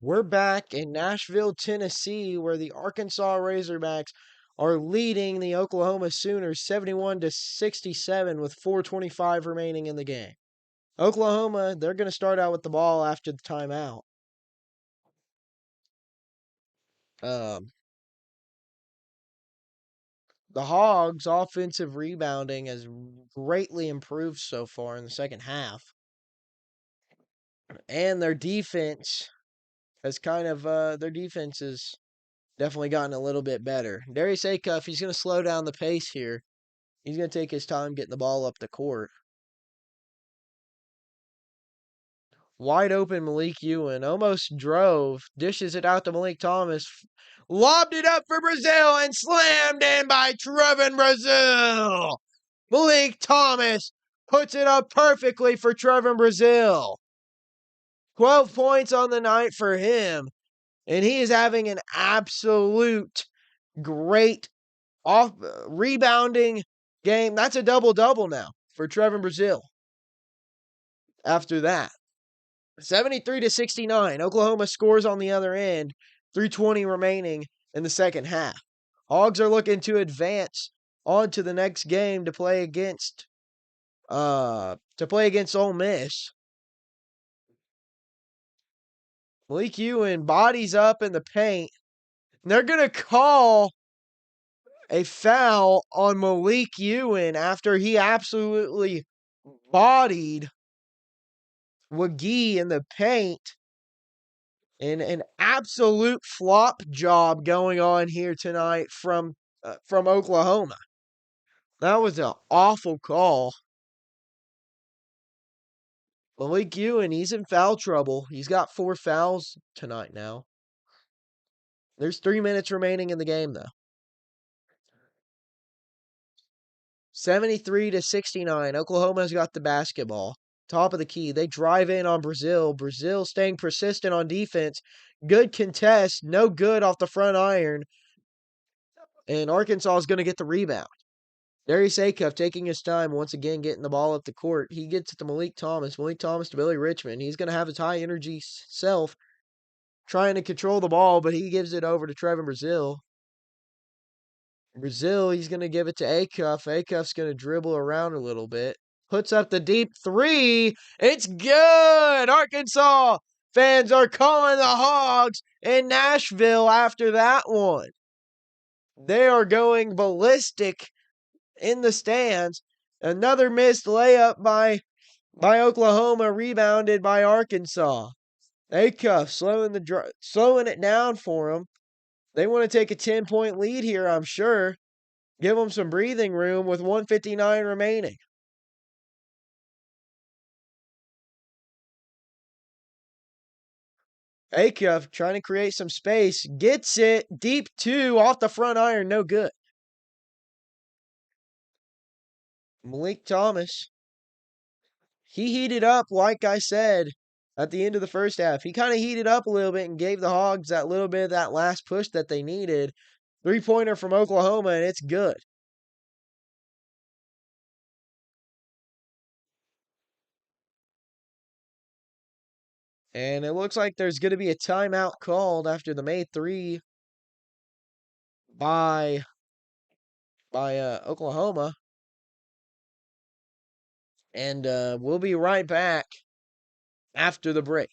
We're back in Nashville, Tennessee, where the Arkansas Razorbacks are leading the Oklahoma Sooners 71-67 with 4:25 remaining in the game. Oklahoma, they're going to start out with the ball after the timeout. Um, the Hogs' offensive rebounding has greatly improved so far in the second half, and their defense has their defense has definitely gotten a little bit better. Darius Acuff, he's going to slow down the pace here. He's going to take his time getting the ball up the court. Wide open Malik Ewan almost drove, dishes it out to Malik Thomas, lobbed it up for Brazil and slammed in by Trevin Brazil. Malik Thomas puts it up perfectly for Trevin Brazil. 12 points on the night for him, and he is having an absolute great rebounding game. That's a double-double now for Trevin Brazil. After that, 73-69. Oklahoma scores on the other end. 3:20 remaining in the second half. Hogs are looking to advance on to the next game to play against Ole Miss. Malik Ewan bodies up in the paint. And they're gonna call a foul on Malik Ewan after he absolutely bodied McGee in the paint. And an absolute flop job going on here tonight from Oklahoma. That was an awful call. Malik Ewan, he's in foul trouble. He's got 4 fouls tonight now. There's 3 minutes remaining in the game, though. 73-69. Oklahoma's got the basketball. Top of the key. They drive in on Brazil. Brazil staying persistent on defense. Good contest. No good off the front iron. And Arkansas is going to get the rebound. Darius Acuff taking his time, once again getting the ball up the court. He gets it to Malik Thomas. Malik Thomas to Billy Richmond. He's going to have his high energy self trying to control the ball, but he gives it over to Trevin Brazil. Brazil, he's going to give it to Acuff. Acuff's going to dribble around a little bit. Puts up the deep 3. It's good! Arkansas fans are calling the Hogs in Nashville after that one. They are going ballistic in the stands. Another missed layup by Oklahoma, rebounded by Arkansas. Acuff slowing it down for them. They want to take a 10-point lead here, I'm sure. Give them some breathing room with 1:59 remaining. Acuff trying to create some space. Gets it. Deep 2 off the front iron. No good. Malik Thomas. He heated up, like I said, at the end of the first half. He kind of heated up a little bit and gave the Hogs that little bit of that last push that they needed. 3-pointer from Oklahoma, and it's good. And it looks like there's going to be a timeout called after the made 3 by Oklahoma. And we'll be right back after the break.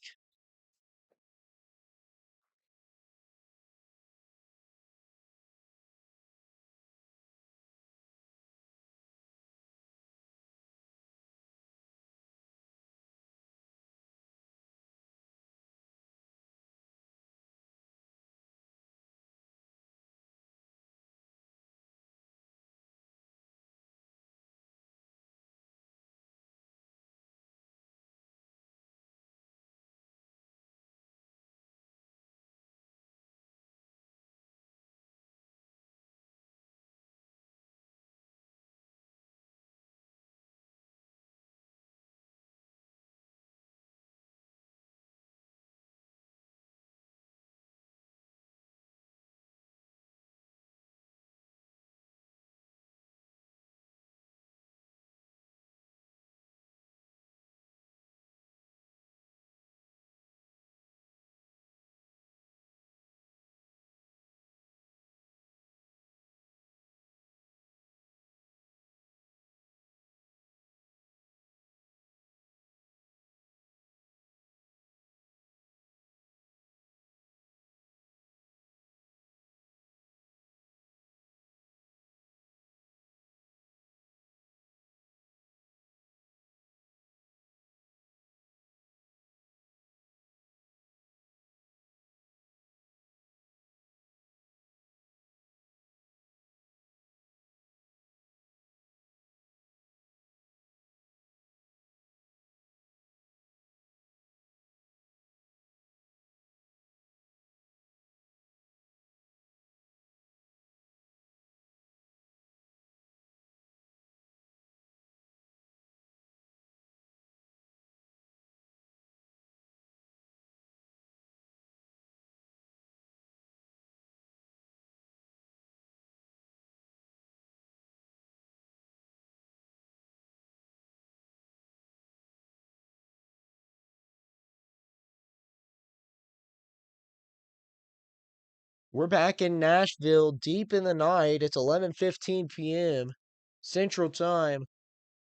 We're back in Nashville deep in the night. It's 11:15 p.m. Central Time,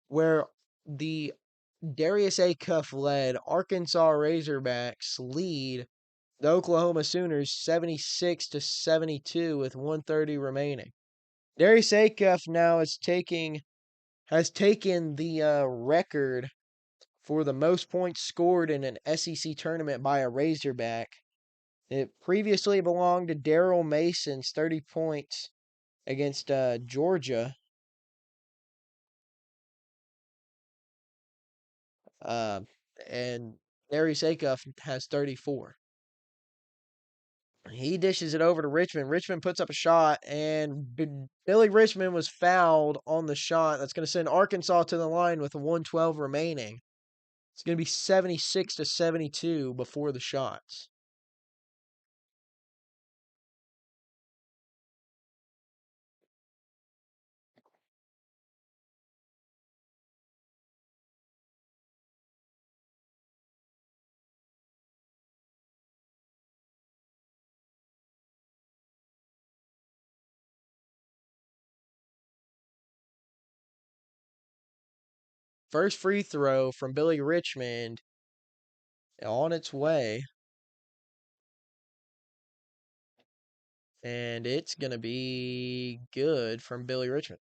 where the Darius A. Cuff led Arkansas Razorbacks lead the Oklahoma Sooners 76-72 with 1:30 remaining. Darius A. Cuff now has taken the record for the most points scored in an SEC tournament by a Razorback. It previously belonged to Daryl Mason's 30 points against Georgia. Uh, and Larry Sakoff has 34. He dishes it over to Richmond. Richmond puts up a shot, and Billy Richmond was fouled on the shot. That's going to send Arkansas to the line with 112 remaining. It's going to be 76-72 before the shots. First free throw from Billy Richmond on its way. And it's going to be good from Billy Richmond.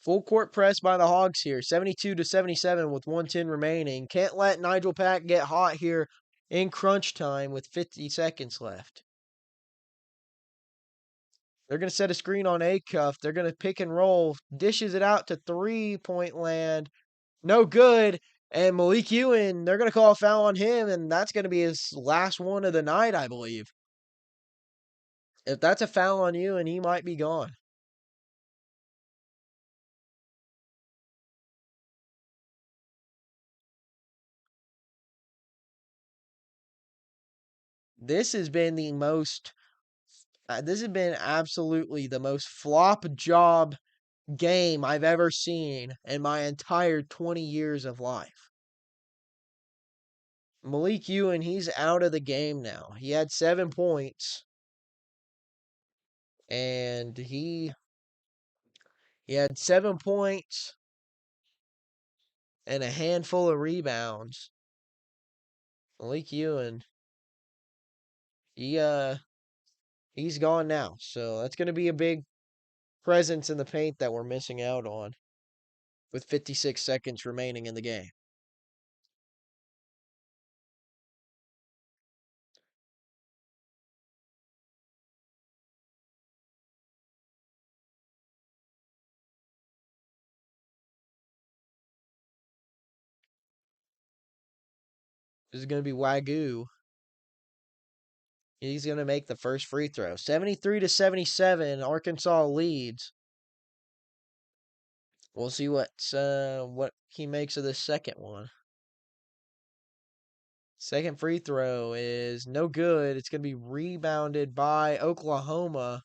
Full court press by the Hogs here, 72-77 with 110 remaining. Can't let Nigel Pack get hot here in crunch time with 50 seconds left. They're going to set a screen on A-Cuff. They're going to pick and roll. Dishes it out to three-point land. No good. And Malik Ewan, they're going to call a foul on him, and that's going to be his last one of the night, I believe. If that's a foul on Ewan, he might be gone. This has been the most this has been absolutely the most flop job game I've ever seen in my entire 20 years of life. Malik Ewan, he's out of the game now. He had 7 points, and he had 7 points and a handful of rebounds. Malik Ewan, he he's gone now. So that's going to be a big presence in the paint that we're missing out on with 56 seconds remaining in the game. This is going to be Wagyu. He's going to make the first free throw. 73-77, Arkansas leads. We'll see what he makes of this second one. Second free throw is no good. It's going to be rebounded by Oklahoma.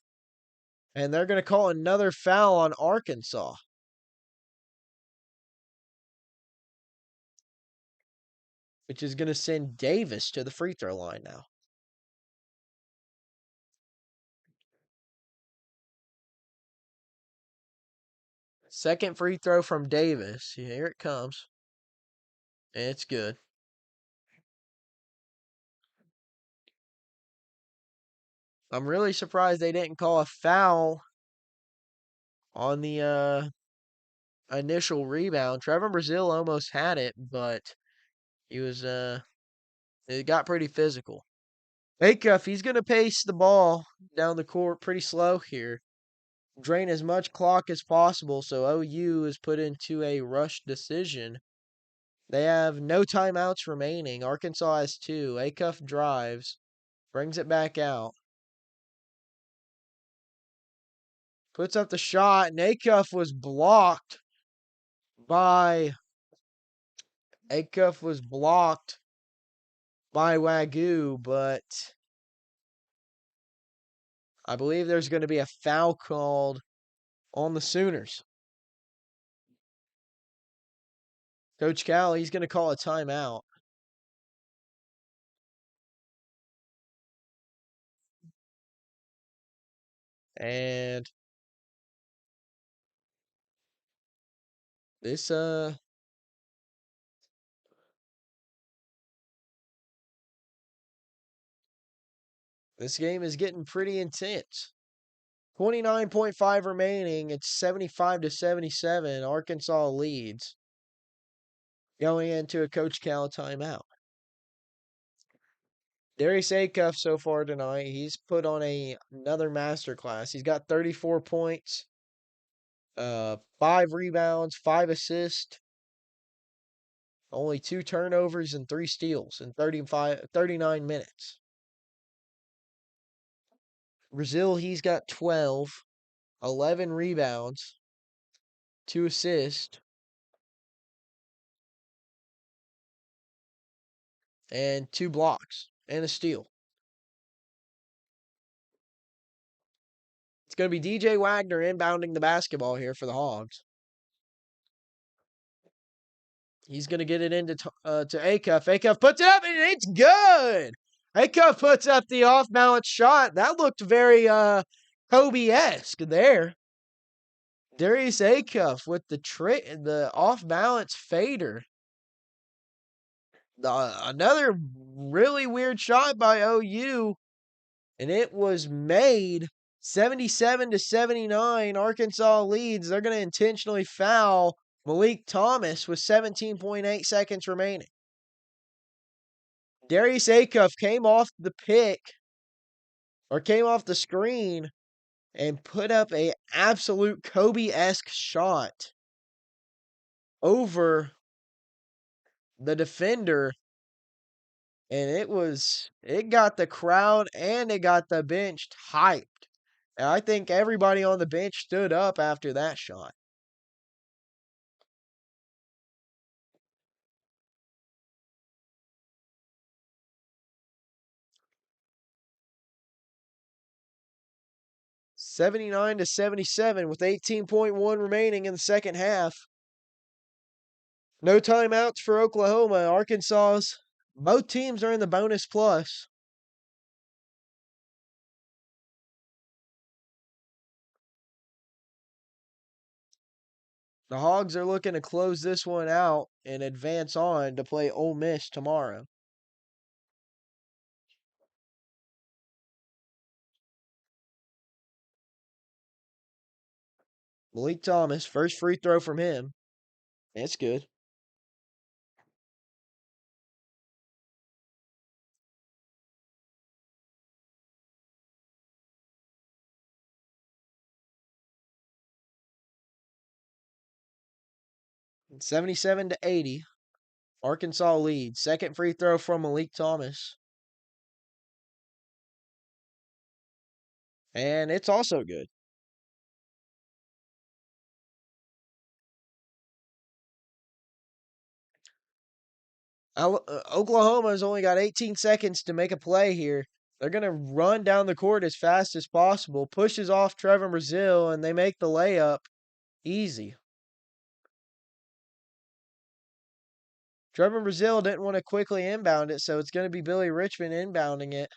And they're going to call another foul on Arkansas. Which is going to send Davis to the free throw line now. Second free throw from Davis. Here it comes. And it's good. I'm really surprised they didn't call a foul on the initial rebound. Trevor Brazil almost had it, but he was it got pretty physical. Acuff, he's gonna pace the ball down the court pretty slow here. Drain as much clock as possible so OU is put into a rush decision. They have no timeouts remaining. Arkansas has 2. Acuff drives, brings it back out. Puts up the shot, and Acuff was blocked by Wagyu, but I believe there's going to be a foul called on the Sooners. Coach Cal, he's going to call a timeout. And this this game is getting pretty intense. 29.5 remaining. It's 75-77. Arkansas leads. Going into a Coach Cal timeout. Darius Acuff so far tonight, he's put on another masterclass. He's got 34 points, 5 rebounds, 5 assists, only 2 turnovers and 3 steals in 39 minutes. Brazil, he's got 12, 11 rebounds, 2 assists, and 2 blocks, and a steal. It's going to be DJ Wagner inbounding the basketball here for the Hogs. He's going to get it into to Acuff. Acuff puts it up, and it's good! Acuff puts up the off-balance shot. That looked very Kobe-esque there. Darius Acuff with the off-balance fader. Another really weird shot by OU, and it was made. 77-79. Arkansas leads. They're going to intentionally foul Malik Thomas with 17.8 seconds remaining. Darius Acuff came off the screen and put up an absolute Kobe-esque shot over the defender. And it got the crowd and it got the bench hyped. And I think everybody on the bench stood up after that shot. $79-77 with 18.1 remaining in the second half. No timeouts for Oklahoma. Arkansas's, both teams are in the bonus plus. The Hogs are looking to close this one out and advance on to play Ole Miss tomorrow. Malik Thomas, first free throw from him. That's good. It's 77-80. Arkansas leads. Second free throw from Malik Thomas. And it's also good. Oklahoma's only got 18 seconds to make a play here. They're going to run down the court as fast as possible, pushes off Trevor Brazil, and they make the layup easy. Trevor Brazil didn't want to quickly inbound it, so it's going to be Billy Richmond inbounding it.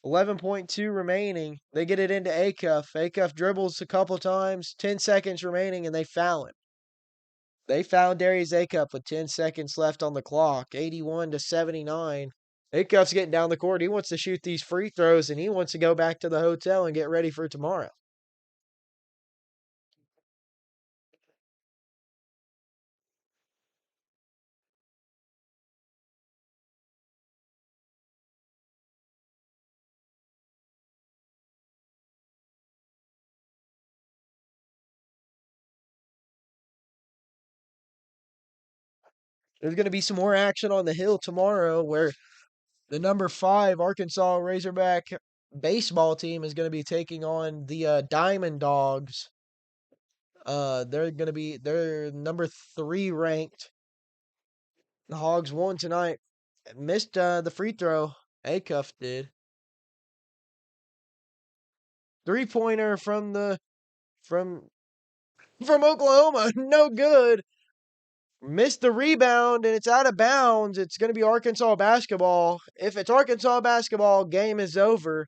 11.2 remaining. They get it into Acuff. Acuff dribbles a couple times. 10 seconds remaining, and they foul him. They fouled Darius Acuff with 10 seconds left on the clock. 81-79. Acuff's getting down the court. He wants to shoot these free throws, and he wants to go back to the hotel and get ready for tomorrow. There's going to be some more action on the Hill tomorrow where the number 5 Arkansas Razorback baseball team is going to be taking on the Diamond Dogs. They're number 3 ranked. The Hogs won tonight. Missed the free throw. Acuff did. 3-pointer from Oklahoma. No good. Missed the rebound, and it's out of bounds. It's going to be Arkansas basketball. If it's Arkansas basketball, game is over.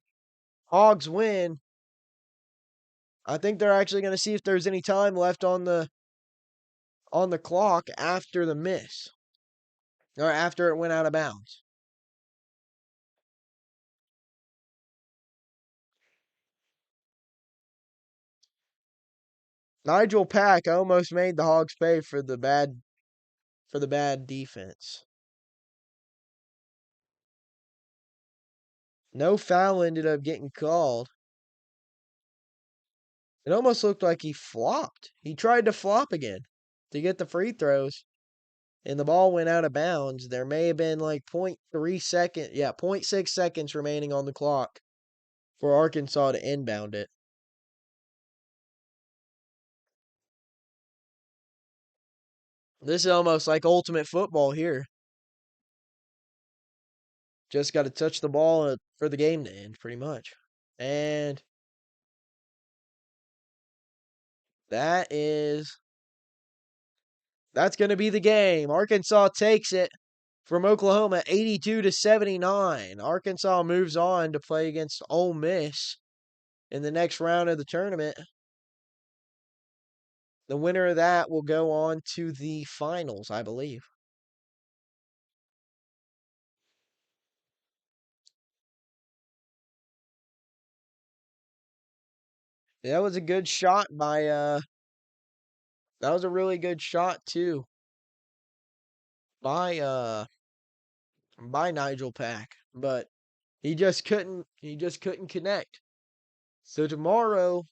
Hogs win. I think they're actually going to see if there's any time left on the clock after the miss or after it went out of bounds. Nigel Pack almost made the Hogs pay for the bad defense. No foul ended up getting called. It almost looked like he flopped. He tried to flop again to get the free throws, and the ball went out of bounds. There may have been like 0.6 seconds remaining on the clock for Arkansas to inbound it. This is almost like ultimate football here. Just got to touch the ball for the game to end, pretty much. And that's going to be the game. Arkansas takes it from Oklahoma 82-79. Arkansas moves on to play against Ole Miss in the next round of the tournament. The winner of that will go on to the finals, I believe. That was a good shot by that was a really good shot too by Nigel Pack, but he just couldn't connect. So tomorrow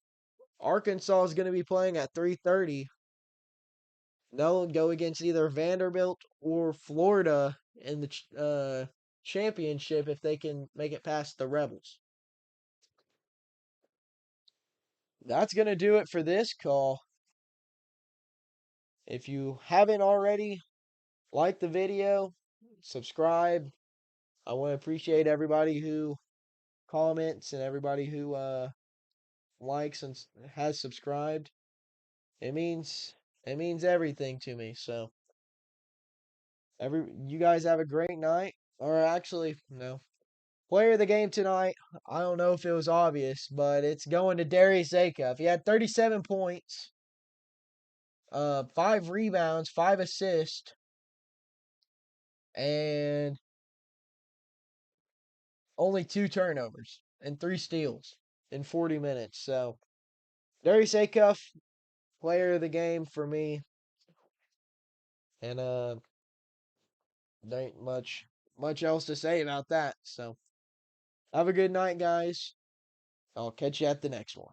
Arkansas is going to be playing at 3:30. They'll go against either Vanderbilt or Florida in the championship if they can make it past the Rebels. That's going to do it for this call. If you haven't already, like the video, subscribe. I want to appreciate everybody who comments and everybody who likes and has subscribed. It means everything to me. So you guys have a great night. Or actually, no. Player of the game tonight, I don't know if it was obvious, but it's going to Darius Acuff. He had 37 points, 5 rebounds, 5 assists, and only 2 turnovers and 3 steals in 40 minutes. So Darius Acuff, player of the game for me. And there ain't much else to say about that. So have a good night, guys. I'll catch you at the next one.